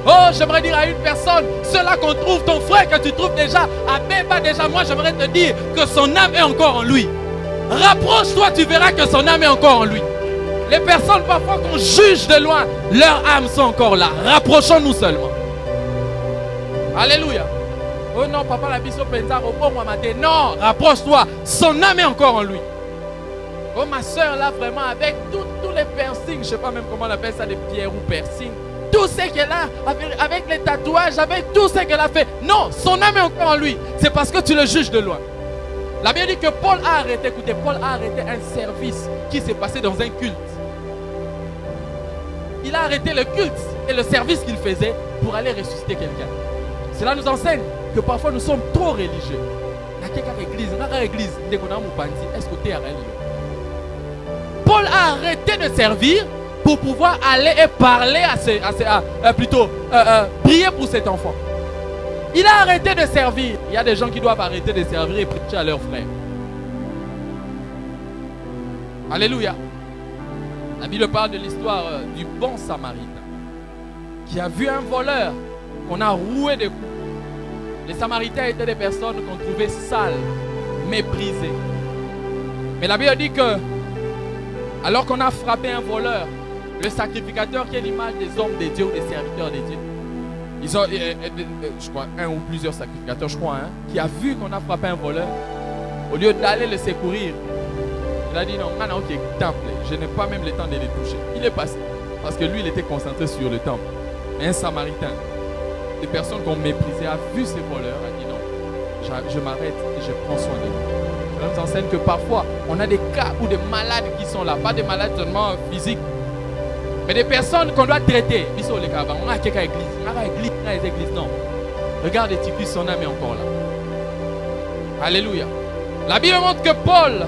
Oh, j'aimerais dire à une personne, cela qu'on trouve, ton frère que tu trouves déjà à Béba déjà, moi j'aimerais te dire que son âme est encore en lui. Rapproche-toi, tu verras que son âme est encore en lui. Les personnes parfois qu'on juge de loin, leurs âmes sont encore là. Rapprochons-nous seulement. Alléluia. Oh non, papa la biso pensa au bon matin. Non, rapproche-toi, son âme est encore en lui. Oh ma soeur là vraiment avec tous les piercings, je ne sais pas même comment on appelle ça, des pierres ou piercings. Tout ce qu'elle a, avec les tatouages, avec tout ce qu'elle a fait. Non, son âme est encore en lui. C'est parce que tu le juges de loin. La Bible dit que Paul a arrêté, écoutez, Paul a arrêté un service qui s'est passé dans un culte. Il a arrêté le culte et le service qu'il faisait pour aller ressusciter quelqu'un. Cela nous enseigne que parfois nous sommes trop religieux. Paul a arrêté de servir pour pouvoir aller et parler prier pour cet enfant. Il a arrêté de servir. Il y a des gens qui doivent arrêter de servir et prêcher à leurs frères. Alléluia. La Bible parle de l'histoire du bon samaritain qui a vu un voleur qu'on a roué de coups. Les samaritains étaient des personnes qu'on trouvait sales, méprisées. Mais la Bible dit que alors qu'on a frappé un voleur, le sacrificateur qui est l'image des hommes de Dieu ou des serviteurs de Dieu, ils ont, je crois, un ou plusieurs sacrificateurs, je crois, qui a vu qu'on a frappé un voleur, au lieu d'aller le secourir, il a dit non, ok, temple, je n'ai pas même le temps de les toucher. Il est passé, parce que lui, il était concentré sur le temple. Mais un samaritain, des personnes qu'on méprisait, a vu ces voleurs, a dit non, je m'arrête et je prends soin de lui. Ça nous enseigne que parfois, on a des cas où des malades qui sont là, pas des malades seulement physiques, mais des personnes qu'on doit traiter. On a quelqu'un à l'église, non. Regarde les types, son âme est encore là. Alléluia. La Bible montre que Paul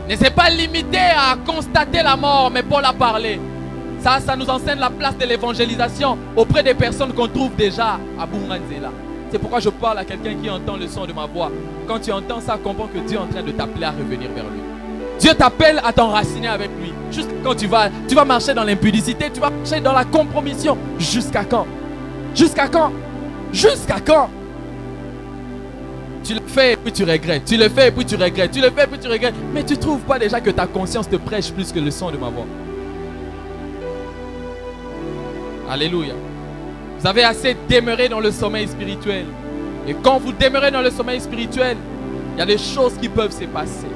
ne s'est pas limité à constater la mort, mais Paul a parlé. Ça nous enseigne la place de l'évangélisation auprès des personnes qu'on trouve déjà à Bunganzela. C'est pourquoi je parle à quelqu'un qui entend le son de ma voix. Quand tu entends ça, comprends que Dieu est en train de t'appeler à revenir vers lui. Dieu t'appelle à t'enraciner avec lui. Jusqu'à quand tu vas marcher dans l'impudicité, tu vas marcher dans la compromission. Jusqu'à quand? Jusqu'à quand? Jusqu'à quand? Tu le fais et puis tu regrettes. Tu le fais et puis tu regrettes. Tu le fais et puis tu regrettes. Mais tu ne trouves pas déjà que ta conscience te prêche plus que le son de ma voix? Alléluia. Vous avez assez demeuré dans le sommeil spirituel. Et quand vous demeurez dans le sommeil spirituel, il y a des choses qui peuvent se passer.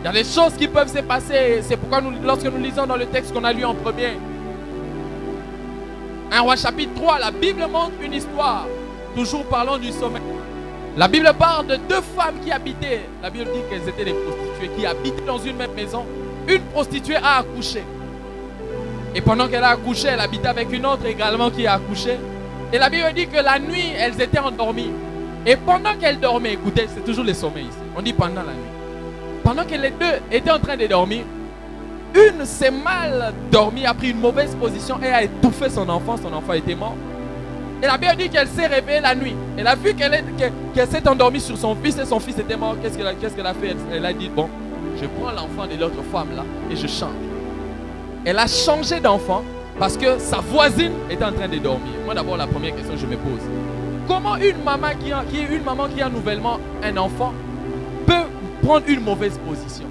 Il y a des choses qui peuvent se passer. C'est pourquoi lorsque nous lisons dans le texte qu'on a lu en premier, 1 Roi chapitre 3, la Bible montre une histoire, toujours parlant du sommeil. La Bible parle de deux femmes qui habitaient. La Bible dit qu'elles étaient des prostituées qui habitaient dans une même maison. Une prostituée a accouché. Et pendant qu'elle a accouché, elle habitait avec une autre également qui a accouché. Et la Bible dit que la nuit, elles étaient endormies. Et pendant qu'elles dormaient, écoutez, c'est toujours le sommeil ici. On dit pendant la nuit. Pendant que les deux étaient en train de dormir, une s'est mal dormie, a pris une mauvaise position et a étouffé son enfant. Son enfant était mort. Et la Bible dit qu'elle s'est réveillée la nuit. Elle a vu qu'elle s'est endormie sur son fils et son fils était mort. Qu'est-ce qu'elle a fait? Elle a dit, bon, je prends l'enfant de l'autre femme là et je change. Elle a changé d'enfant parce que sa voisine était en train de dormir. Moi d'abord, la première question que je me pose, comment une maman qui a nouvellement un enfant peut prendre une mauvaise position?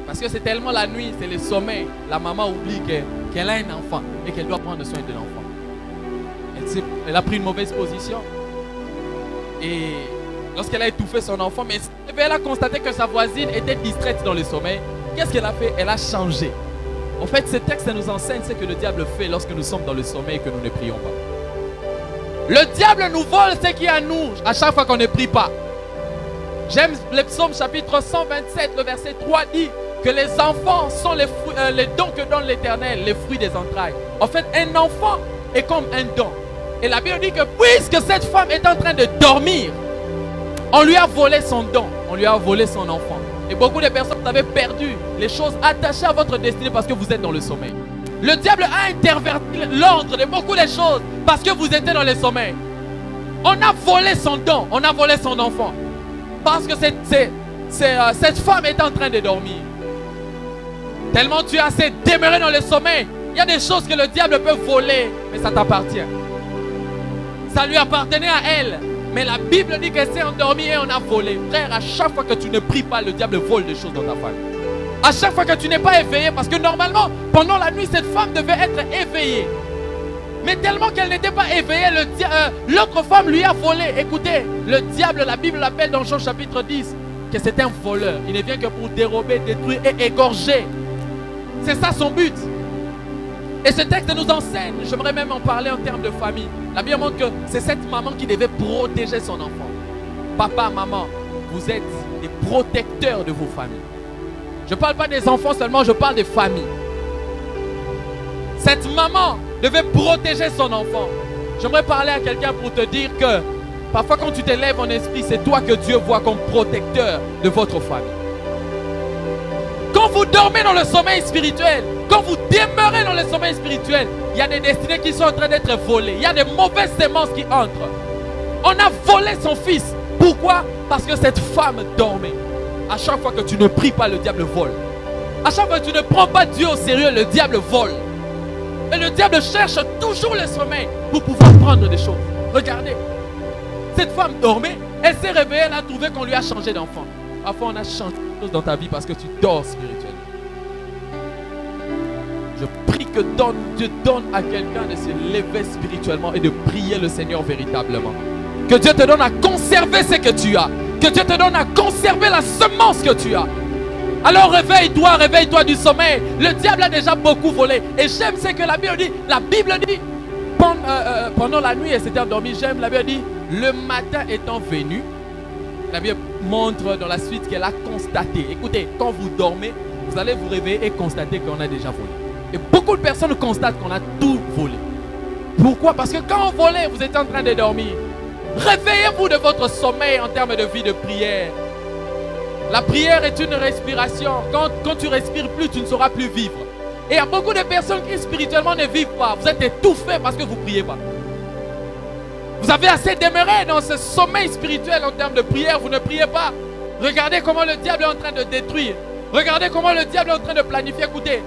Parce que c'est tellement la nuit, c'est le sommeil. La maman oublie qu'elle a un enfant et qu'elle doit prendre soin de l'enfant. Elle a pris une mauvaise position. Et lorsqu'elle a étouffé son enfant, mais elle a constaté que sa voisine était distraite dans le sommeil. Qu'est-ce qu'elle a fait? Elle a changé. En fait, ce texte nous enseigne ce que le diable fait lorsque nous sommes dans le sommeil et que nous ne prions pas. Le diable nous vole ce qui est à nous à chaque fois qu'on ne prie pas. J'aime le psaume chapitre 127, le verset 3 dit que les enfants sont les dons que donne l'Éternel, les fruits des entrailles. En fait, un enfant est comme un don. Et la Bible dit que puisque cette femme est en train de dormir, on lui a volé son don, on lui a volé son enfant. Et beaucoup de personnes avaient perdu les choses attachées à votre destinée parce que vous êtes dans le sommeil. Le diable a interverti l'ordre de beaucoup de choses parce que vous étiez dans le sommeil. On a volé son don, on a volé son enfant. Parce que cette femme est en train de dormir. Tellement tu as assez demeuré dans le sommeil. Il y a des choses que le diable peut voler, mais ça t'appartient. Ça lui appartenait à elle. Mais la Bible dit qu'elle s'est endormie et on a volé. Frère, à chaque fois que tu ne pries pas, le diable vole des choses dans ta famille. À chaque fois que tu n'es pas éveillé, parce que normalement, pendant la nuit, cette femme devait être éveillée. Mais tellement qu'elle n'était pas éveillée, l'autre femme lui a volé. Écoutez, le diable, la Bible l'appelle dans Jean chapitre 10, que c'est un voleur. Il ne vient que pour dérober, détruire et égorger. C'est ça son but. Et ce texte nous enseigne, j'aimerais même en parler en termes de famille. La Bible montre que c'est cette maman qui devait protéger son enfant. Papa, maman, vous êtes des protecteurs de vos familles. Je ne parle pas des enfants seulement, je parle des familles. Cette maman devait protéger son enfant. J'aimerais parler à quelqu'un pour te dire que parfois quand tu t'élèves en esprit, c'est toi que Dieu voit comme protecteur de votre famille. Quand vous dormez dans le sommeil spirituel, quand vous demeurez dans le sommeil spirituel, il y a des destinées qui sont en train d'être volées. Il y a des mauvaises semences qui entrent. On a volé son fils. Pourquoi? Parce que cette femme dormait. À chaque fois que tu ne pries pas, le diable vole. À chaque fois que tu ne prends pas Dieu au sérieux, le diable vole. Et le diable cherche toujours le sommeil pour pouvoir prendre des choses. Regardez. Cette femme dormait, elle s'est réveillée, elle a trouvé qu'on lui a changé d'enfant. Parfois on a changé des choses dans ta vie parce que tu dors spirituellement. Je prie que Dieu donne à quelqu'un de se lever spirituellement et de prier le Seigneur véritablement. Que Dieu te donne à conserver ce que tu as. Que Dieu te donne à conserver la semence que tu as. Alors réveille-toi du sommeil. Le diable a déjà beaucoup volé. Et j'aime ce que la Bible dit. La Bible dit, pendant la nuit, elle s'était endormie. J'aime, la Bible dit, le matin étant venu, la Bible montre dans la suite qu'elle a constaté. Écoutez, quand vous dormez, vous allez vous réveiller et constater qu'on a déjà volé. Et beaucoup de personnes constatent qu'on a tout volé. Pourquoi? Parce que quand on volait, vous êtes en train de dormir. Réveillez-vous de votre sommeil en termes de vie de prière. La prière est une respiration. Quand tu respires plus, tu ne sauras plus vivre. Et il y a beaucoup de personnes qui spirituellement ne vivent pas. Vous êtes étouffés parce que vous ne priez pas. Vous avez assez demeuré dans ce sommeil spirituel en termes de prière. Vous ne priez pas. Regardez comment le diable est en train de détruire. Regardez comment le diable est en train de planifier. Écoutez,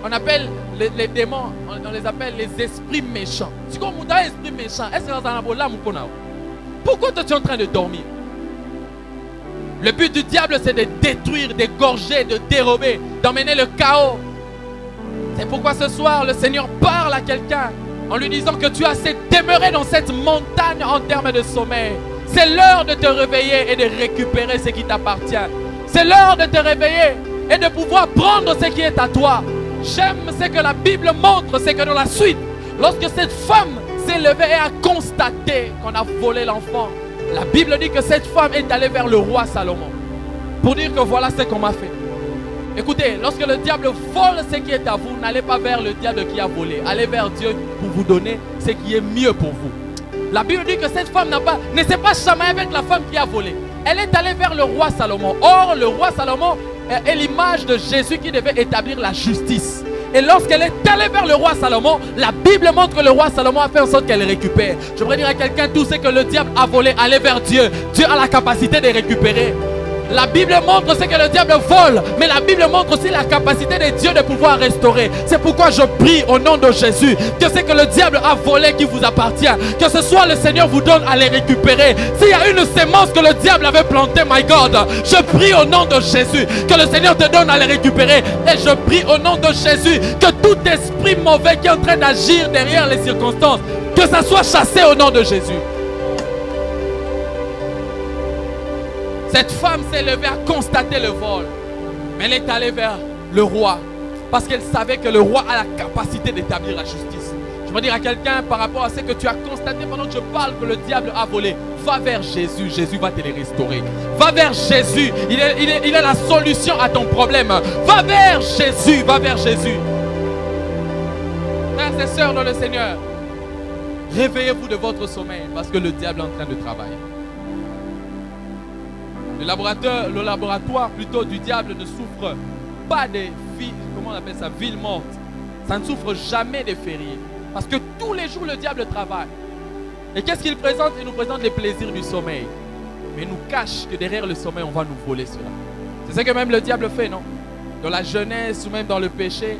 on appelle les démons, on les appelle les esprits méchants. Si on a un esprit méchant, est-ce que vous avez un peu? Pourquoi tu es en train de dormir? Le but du diable, c'est de détruire, d'égorger, de dérober, d'emmener le chaos. C'est pourquoi ce soir, le Seigneur parle à quelqu'un en lui disant que tu as assez demeuré dans cette montagne en termes de sommeil. C'est l'heure de te réveiller et de récupérer ce qui t'appartient. C'est l'heure de te réveiller et de pouvoir prendre ce qui est à toi. j'aime ce que la Bible montre, c'est que dans la suite, lorsque cette femme s'est levée et a constaté qu'on a volé l'enfant, la Bible dit que cette femme est allée vers le roi Salomon pour dire que voilà ce qu'on m'a fait. Écoutez, lorsque le diable vole ce qui est à vous, n'allez pas vers le diable qui a volé. Allez vers Dieu pour vous donner ce qui est mieux pour vous. La Bible dit que cette femme ne s'est pas chamaillée avec la femme qui a volé. Elle est allée vers le roi Salomon. Or, le roi Salomon est l'image de Jésus qui devait établir la justice. Et lorsqu'elle est allée vers le roi Salomon, la Bible montre que le roi Salomon a fait en sorte qu'elle récupère. Je voudrais dire à quelqu'un, tout ce que le diable a volé, allez vers Dieu. Dieu a la capacité de récupérer. La Bible montre ce que le diable vole, mais la Bible montre aussi la capacité de Dieu de pouvoir restaurer. C'est pourquoi je prie au nom de Jésus que ce que le diable a volé qui vous appartient, que ce soit le Seigneur vous donne à les récupérer. S'il y a une sémence que le diable avait plantée, my God, je prie au nom de Jésus que le Seigneur te donne à les récupérer. Et je prie au nom de Jésus que tout esprit mauvais qui est en train d'agir derrière les circonstances, que ça soit chassé au nom de Jésus. Cette femme s'est levée à constater le vol. Mais elle est allée vers le roi. Parce qu'elle savait que le roi a la capacité d'établir la justice. Je veux dire à quelqu'un par rapport à ce que tu as constaté pendant que je parle que le diable a volé. Va vers Jésus. Jésus va te les restaurer. Va vers Jésus. Il est la solution à ton problème. Va vers Jésus. Va vers Jésus. Frères et sœurs dans le Seigneur, réveillez-vous de votre sommeil parce que le diable est en train de travailler. Le laboratoire plutôt du diable ne souffre pas des comment on appelle ça, villes mortes. Ça ne souffre jamais des fériés. Parce que tous les jours le diable travaille. Et qu'est-ce qu'il présente? Il nous présente les plaisirs du sommeil. Mais il nous cache que derrière le sommeil, on va nous voler cela. C'est ce que même le diable fait, non? Dans la jeunesse ou même dans le péché,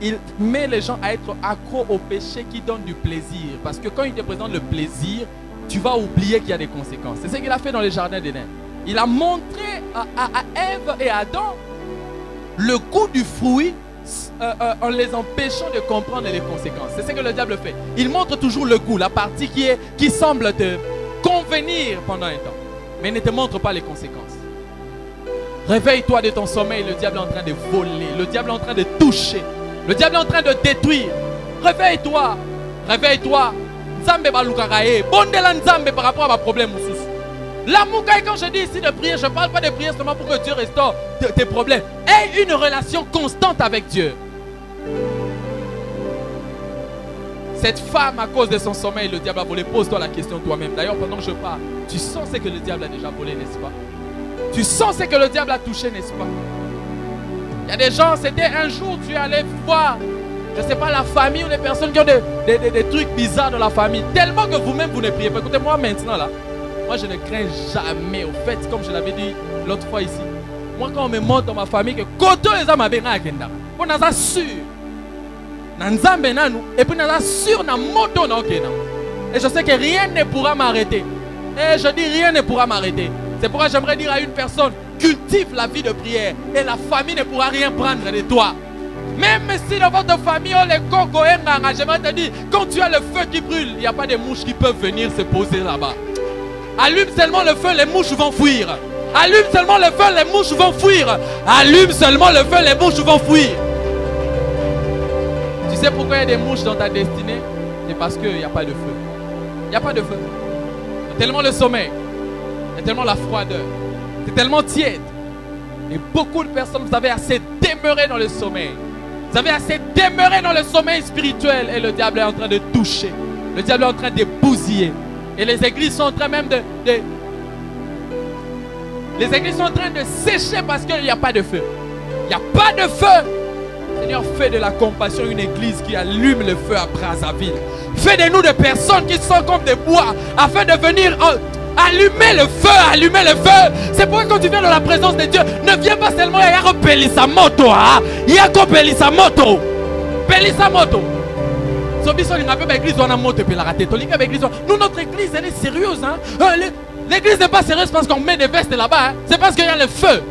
il met les gens à être accros au péché qui donne du plaisir. Parce que quand il te présente le plaisir, tu vas oublier qu'il y a des conséquences. C'est ce qu'il a fait dans le jardin d'Éden. Il a montré à Ève et à Adam le goût du fruit en les empêchant de comprendre les conséquences. C'est ce que le diable fait. Il montre toujours le goût, la partie qui semble te convenir pendant un temps. Mais il ne te montre pas les conséquences. Réveille-toi de ton sommeil. Le diable est en train de voler. Le diable est en train de toucher. Le diable est en train de détruire. Réveille-toi. Réveille-toi. Nzambe balukarae. Bondela Nzambe par rapport à ma problème. L'amour, quand je dis ici de prier, je ne parle pas de prier seulement pour que Dieu restaure tes problèmes. Aie une relation constante avec Dieu. Cette femme, à cause de son sommeil, le diable a volé. Pose-toi la question toi-même. D'ailleurs, pendant que je parle, tu sens ce que le diable a déjà volé, n'est-ce pas? Tu sens ce que le diable a touché, n'est-ce pas? Il y a des gens, c'était un jour, tu allais voir, je ne sais pas, la famille ou les personnes qui ont des trucs bizarres dans la famille. Tellement que vous-même, vous ne priez pas. Écoutez-moi maintenant là. Moi, je ne crains jamais. Au fait, comme je l'avais dit l'autre fois ici, moi, quand on me montre dans ma famille que Koto les hommes avaient rien on a sûr. Et puis, on a sûr na moto. Et je sais que rien ne pourra m'arrêter. Et je dis rien ne pourra m'arrêter. C'est pourquoi j'aimerais dire à une personne, cultive la vie de prière. Et la famille ne pourra rien prendre de toi. Même si dans votre famille, on les coco et j'aimerais te dire, quand tu as le feu qui brûle, il n'y a pas de mouches qui peuvent venir se poser là-bas. Allume seulement le feu, les mouches vont fuir. Allume seulement le feu, les mouches vont fuir. Allume seulement le feu, les mouches vont fuir. Tu sais pourquoi il y a des mouches dans ta destinée? C'est parce qu'il n'y a pas de feu. Il n'y a pas de feu. C'est tellement le sommeil. C'est tellement la froideur. C'est tellement tiède. Et beaucoup de personnes, vous avez assez demeuré dans le sommeil. Vous avez assez demeuré dans le sommeil spirituel. Et le diable est en train de toucher. Le diable est en train de bousiller. Et les églises sont en train même les églises sont en train de sécher parce qu'il n'y a pas de feu. Il n'y a pas de feu. Seigneur, fais de la compassion une église qui allume le feu à Brazzaville. Fais de nous des personnes qui sont comme des bois afin de venir allumer le feu, allumer le feu. C'est pourquoi quand tu viens dans la présence de Dieu, ne viens pas seulement il y a Pelisa Moto. Il y a Pelisa Moto. Pelisa Moto. Nous, notre église, elle est sérieuse. Hein? L'église n'est pas sérieuse parce qu'on met des vestes là-bas. Hein? C'est parce qu'il y a le feu.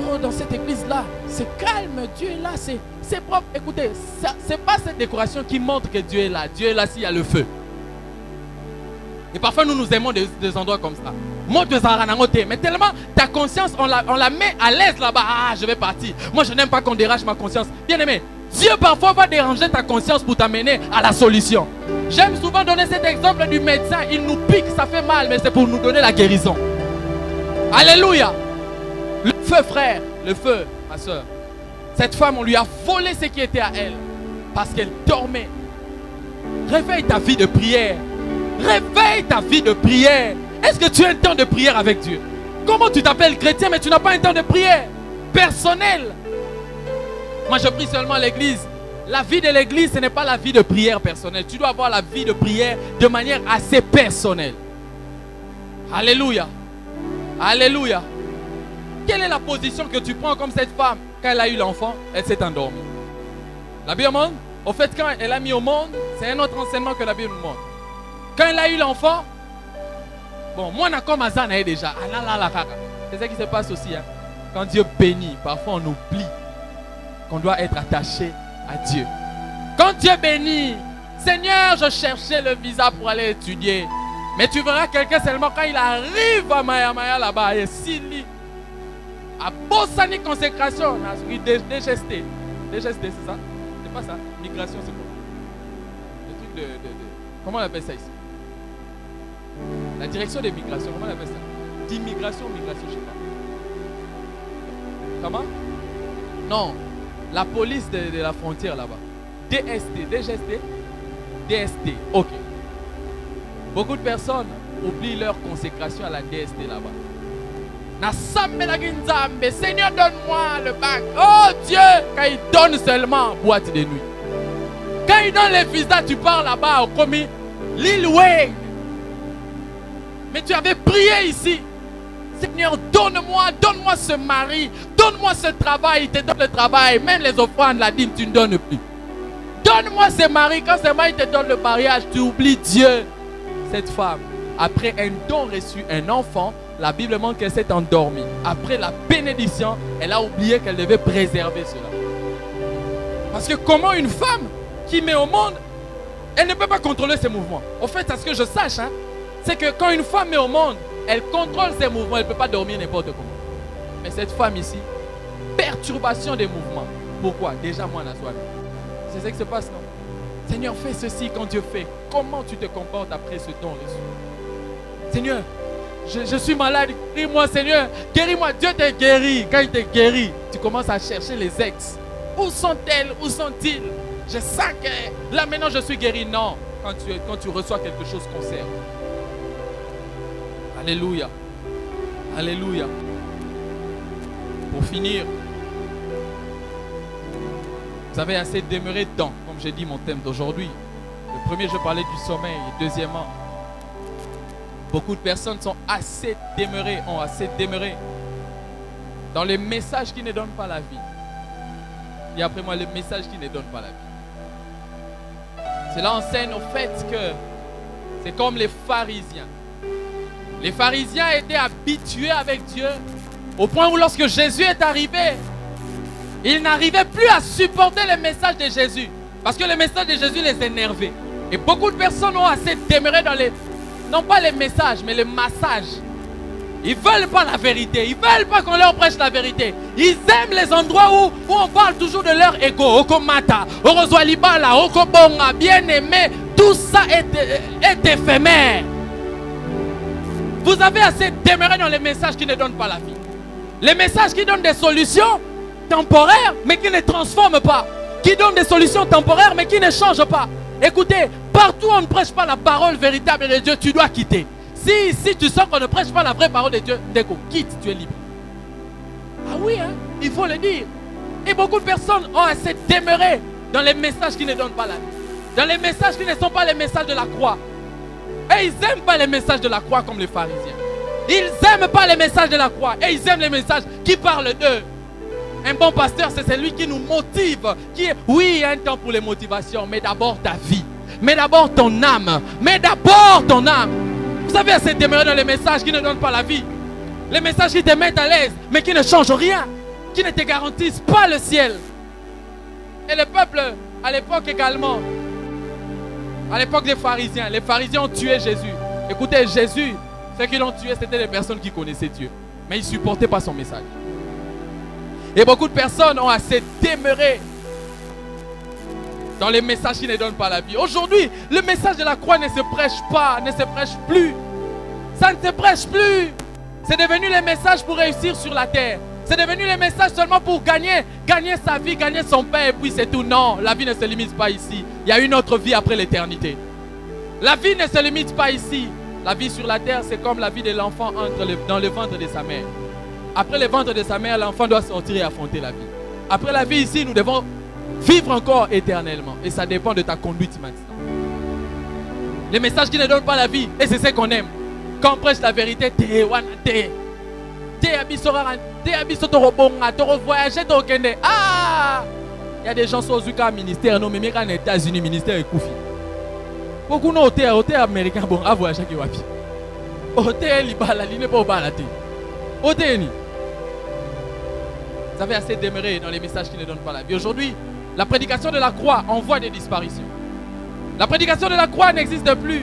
Oh, dans cette église-là, c'est calme. Dieu est là, c'est propre. Écoutez, ce n'est pas cette décoration qui montre que Dieu est là. Dieu est là s'il y a le feu. Et parfois nous nous aimons des endroits comme ça. Mais tellement ta conscience, on la met à l'aise là-bas. Ah, je vais partir. Moi, je n'aime pas qu'on dérange ma conscience. Bien aimé, Dieu parfois va déranger ta conscience pour t'amener à la solution. J'aime souvent donner cet exemple du médecin. Il nous pique, ça fait mal, mais c'est pour nous donner la guérison. Alléluia. Le feu, frère, le feu, ma soeur. Cette femme, on lui a volé ce qui était à elle parce qu'elle dormait. Réveille ta vie de prière. Réveille ta vie de prière. Est-ce que tu as un temps de prière avec Dieu? Comment tu t'appelles chrétien mais tu n'as pas un temps de prière personnel? Moi je prie seulement à l'église. La vie de l'église, ce n'est pas la vie de prière personnelle. Tu dois avoir la vie de prière de manière assez personnelle. Alléluia. Alléluia. Quelle est la position que tu prends comme cette femme? Quand elle a eu l'enfant, elle s'est endormie. La Bible montre, au fait, quand elle a mis au monde, c'est un autre enseignement que la Bible montre. Quand elle a eu l'enfant, bon, moi, on a comme Azan déjà. C'est ça qui se passe aussi. Hein. Quand Dieu bénit, parfois on oublie qu'on doit être attaché à Dieu. Quand Dieu bénit, Seigneur, je cherchais le visa pour aller étudier. Mais tu verras quelqu'un seulement quand il arrive à Maya Maya là-bas, et s'il lit, à Bossani consécration, DGST. DGST, c'est ça? C'est pas ça? Migration, c'est quoi? Le truc de... Comment on appelle ça ici? La direction des migrations, comment on appelle ça? D'immigration ou migration, je sais pas. Comment? Non, la police de la frontière là-bas. DST, DGST? DST, ok. Beaucoup de personnes oublient leur consécration à la DST là-bas. Seigneur, donne-moi le bac. Oh Dieu, quand il donne seulement boîte de nuit. Quand il donne les visas, tu pars là-bas au commis Lil Wayne. Mais tu avais prié ici. Seigneur, donne-moi ce mari. Donne-moi ce travail. Il te donne le travail. Même les offrandes, la dîme, tu ne donnes plus. Donne-moi ce mari. Quand ce mari te donne le mariage, tu oublies Dieu. Cette femme, après un don reçu, un enfant, la Bible montre qu'elle s'est endormie. Après la bénédiction, elle a oublié qu'elle devait préserver cela. Parce que comment une femme qui met au monde, elle ne peut pas contrôler ses mouvements. Au fait, à ce que je sache, hein, c'est que quand une femme met au monde, elle contrôle ses mouvements, elle ne peut pas dormir n'importe comment. Mais cette femme ici, perturbation des mouvements. Pourquoi? Déjà moi, la soirée. C'est ça qui se passe, non? Seigneur, fais ceci quand Dieu fait. Comment tu te comportes après ce don reçu? Seigneur, je suis malade, guéris-moi Seigneur, guéris-moi. Dieu t'a guéri. Quand il te guérit, tu commences à chercher les ex. Où sont-elles? Où sont-ils? Je sens que là maintenant je suis guéri. Non, quand tu reçois quelque chose, conserve. Alléluia. Alléluia. Pour finir, vous avez assez demeuré dedans, comme j'ai dit mon thème d'aujourd'hui. Le premier, je parlais du sommeil. Et deuxièmement, beaucoup de personnes sont assez demeurées, ont assez demeuré dans les messages qui ne donnent pas la vie. Et après moi, les messages qui ne donnent pas la vie. Cela enseigne au fait que c'est comme les pharisiens. Les pharisiens étaient habitués avec Dieu au point où lorsque Jésus est arrivé, ils n'arrivaient plus à supporter le message de Jésus. Parce que le message de Jésus les énervait. Et beaucoup de personnes ont assez demeuré dans les... Non pas les messages, mais les massages. Ils ne veulent pas la vérité. Ils ne veulent pas qu'on leur prêche la vérité. Ils aiment les endroits où on parle toujours de leur ego. Okomata, Orozwalibala, Okobonga, bien-aimé. Tout ça est éphémère. Vous avez assez demeuré dans les messages qui ne donnent pas la vie. Les messages qui donnent des solutions temporaires, mais qui ne transforment pas. Qui donnent des solutions temporaires, mais qui ne changent pas. Écoutez, partout où on ne prêche pas la parole véritable de Dieu, tu dois quitter. Si tu sens qu'on ne prêche pas la vraie parole de Dieu, dès qu'on quitte, tu es libre. Ah oui, hein, il faut le dire. Et beaucoup de personnes ont assez demeuré dans les messages qui ne donnent pas la vie. Dans les messages qui ne sont pas les messages de la croix. Et ils n'aiment pas les messages de la croix comme les pharisiens. Ils n'aiment pas les messages de la croix. Et ils aiment les messages qui parlent d'eux. Un bon pasteur, c'est celui qui nous motive. Qui est, oui, il y a un temps pour les motivations, mais d'abord ta vie. Mais d'abord ton âme. Mais d'abord ton âme. Vous avez assez demeuré dans les messages qui ne donnent pas la vie. Les messages qui te mettent à l'aise, mais qui ne changent rien. Qui ne te garantissent pas le ciel. Et le peuple, à l'époque également, à l'époque des pharisiens, les pharisiens ont tué Jésus. Écoutez, Jésus, ceux qui l'ont tué, c'était des personnes qui connaissaient Dieu. Mais ils ne supportaient pas son message. Et beaucoup de personnes ont assez demeuré dans les messages qui ne donnent pas la vie. Aujourd'hui, le message de la croix ne se prêche pas, ne se prêche plus. Ça ne se prêche plus. C'est devenu les messages pour réussir sur la terre. C'est devenu les messages seulement pour gagner sa vie, gagner son pain et puis c'est tout. Non, la vie ne se limite pas ici. Il y a une autre vie après l'éternité. La vie ne se limite pas ici. La vie sur la terre, c'est comme la vie de l'enfant dans le ventre de sa mère. Après le ventre de sa mère, l'enfant doit sortir et affronter la vie. Après la vie ici, nous devons vivre encore éternellement. Et ça dépend de ta conduite maintenant. Les messages qui ne donnent pas la vie, et c'est ce qu'on aime. Quand on prêche la vérité, ah! Il y a des gens sur le ministère, non, mais même en États-Unis, ministère est koufi. Beaucoup de hôtels américains bon à voyager qui wapi. Hôtel libala, il n'est pas au balaté. Hôtel ni. Vous avez assez demeuré dans les messages qui ne donnent pas la vie. Aujourd'hui, la prédication de la croix envoie des disparitions. La prédication de la croix n'existe plus.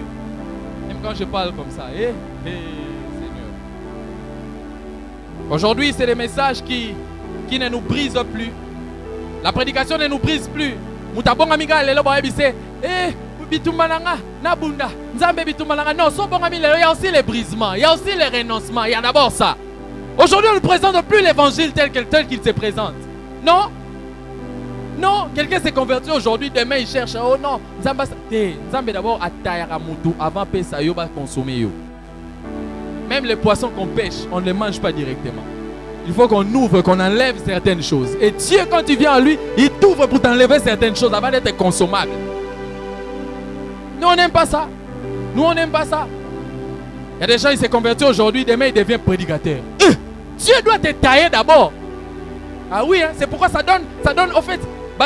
Même quand je parle comme ça, Seigneur. Aujourd'hui, c'est des messages qui ne nous brisent plus. La prédication ne nous brise plus. Mutabonga amiga lelo ba ebise bitumalanga nabunda nzambe bitumalanga. Non, il y a aussi les brisements, il y a aussi les renoncements. Il y a d'abord ça. Aujourd'hui, on ne présente plus l'évangile tel qu'il se présente. Non. Non, quelqu'un s'est converti aujourd'hui, demain il cherche. Oh non, Nzambe d'abord atayara mutu avant pesa yo ba consommer yo. Même les poissons qu'on pêche, on ne les mange pas directement. Il faut qu'on ouvre, qu'on enlève certaines choses. Et Dieu, quand tu viens à lui, il t'ouvre pour t'enlever certaines choses avant d'être consommable. Nous, on n'aime pas ça. Nous, on n'aime pas ça. Il y a des gens, ils se convertissent aujourd'hui, demain, ils deviennent prédicateurs. Dieu doit te tailler d'abord. Ah oui, hein, c'est pourquoi ça donne, au fait, il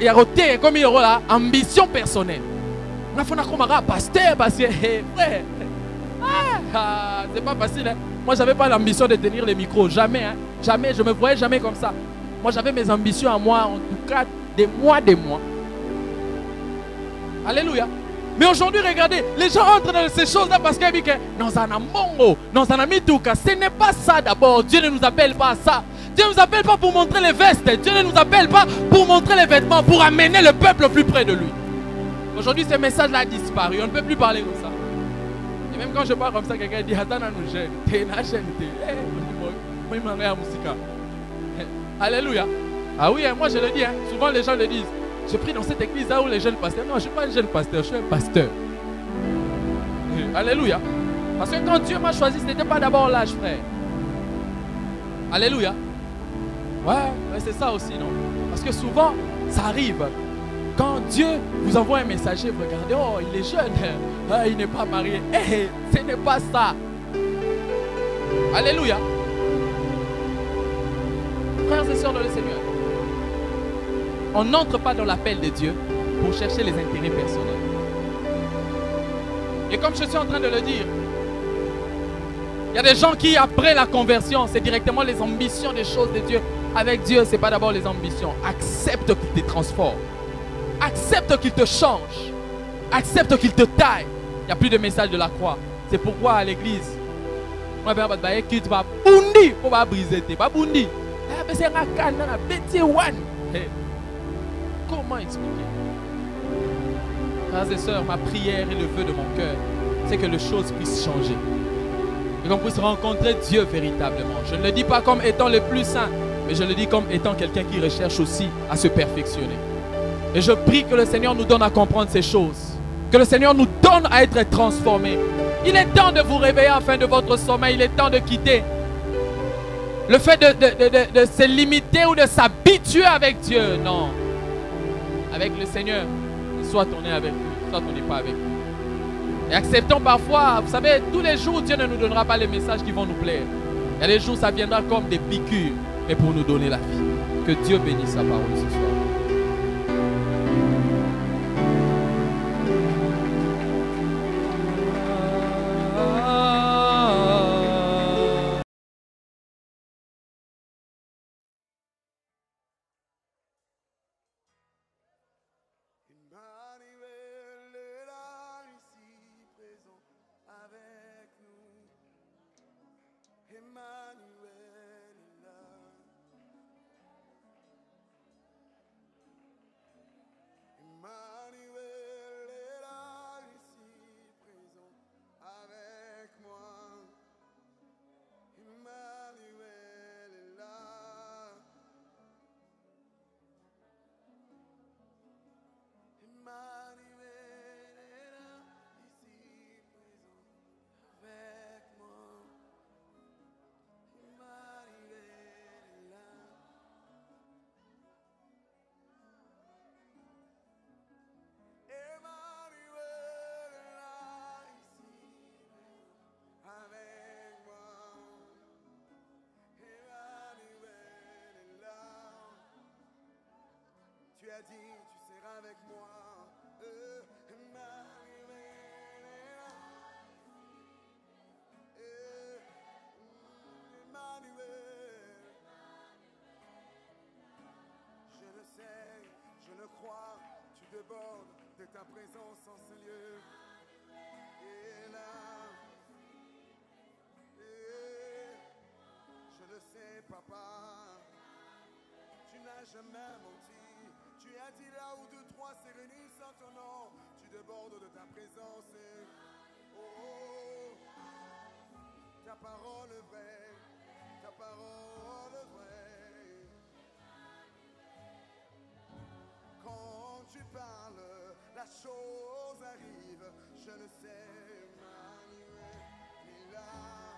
y a comme il y aura ambition personnelle. Il faut que pasteur, parce que, frère, c'est pas facile. Hein. Moi, j'avais pas l'ambition de tenir les micros. Jamais, hein. Jamais, je me voyais jamais comme ça. Moi, j'avais mes ambitions à moi, en tout cas, des mois. Alléluia. Mais aujourd'hui, regardez, les gens entrent dans ces choses-là parce qu'ils disent que nous en avons nous en avons tout. Ce n'est pas ça d'abord. Dieu ne nous appelle pas à ça. Dieu ne nous appelle pas pour montrer les vestes. Dieu ne nous appelle pas pour montrer les vêtements, pour amener le peuple plus près de lui. Aujourd'hui, ce message-là a disparu. On ne peut plus parler comme ça. Et même quand je parle comme ça, quelqu'un dit attends, nous gêne. Alléluia. Ah oui, moi je le dis. Hein. Souvent les gens le disent. Je prie dans cette église là où les jeunes pasteurs. Non, je ne suis pas un jeune pasteur, je suis un pasteur. Alléluia. Parce que quand Dieu m'a choisi, ce n'était pas d'abord l'âge, frère. Alléluia. Ouais, c'est ça aussi, non? Parce que souvent, ça arrive. Quand Dieu vous envoie un messager, vous regardez, oh, il est jeune, il n'est pas marié. Ce n'est pas ça. Alléluia. Frères et sœurs dans le Seigneur, on n'entre pas dans l'appel de Dieu pour chercher les intérêts personnels. Et comme je suis en train de le dire, il y a des gens qui, après la conversion, c'est directement les ambitions des choses de Dieu. Avec Dieu, ce n'est pas d'abord les ambitions. Accepte qu'il te transforme. Accepte qu'il te change. Accepte qu'il te taille. Il n'y a plus de message de la croix. C'est pourquoi à l'église, on va briser. Comment expliquer? Frères et sœurs, ma prière et le vœu de mon cœur, c'est que les choses puissent changer. Et qu'on puisse rencontrer Dieu véritablement. Je ne le dis pas comme étant le plus saint, mais je le dis comme étant quelqu'un qui recherche aussi à se perfectionner. Et je prie que le Seigneur nous donne à comprendre ces choses. Que le Seigneur nous donne à être transformés. Il est temps de vous réveiller à la fin de votre sommeil. Il est temps de quitter le fait de se limiter ou de s'habituer avec Dieu. Non. Avec le Seigneur, soit on est avec lui, soit on n'est pas avec lui. Et acceptons parfois, vous savez, tous les jours, Dieu ne nous donnera pas les messages qui vont nous plaire. Il y a des jours, ça viendra comme des piqûres, mais pour nous donner la vie. Que Dieu bénisse sa parole ce soir. Emmanuel est là ici présent. Emmanuel est là. Emmanuel est là, ici présent avec moi. Emmanuel est là. Emmanuel est là, ici présent avec moi. Emmanuel est là. Emmanuel est là, ici présent avec moi. Emmanuel est là. Tu as dit, tu seras avec moi. Emmanuel est là. Emmanuel. Je le sais, je le crois. Tu débordes de ta présence en ce lieu. Et là. Je le sais, papa. Tu n'as jamais menti. Tu as dit là où deux, trois s'est réunis sans ton nom. Tu débordes de ta présence. Oh, ta parole est vraie. Ta parole est vraie. Quand tu parles, la chose arrive. Je le sais, Emmanuel est là.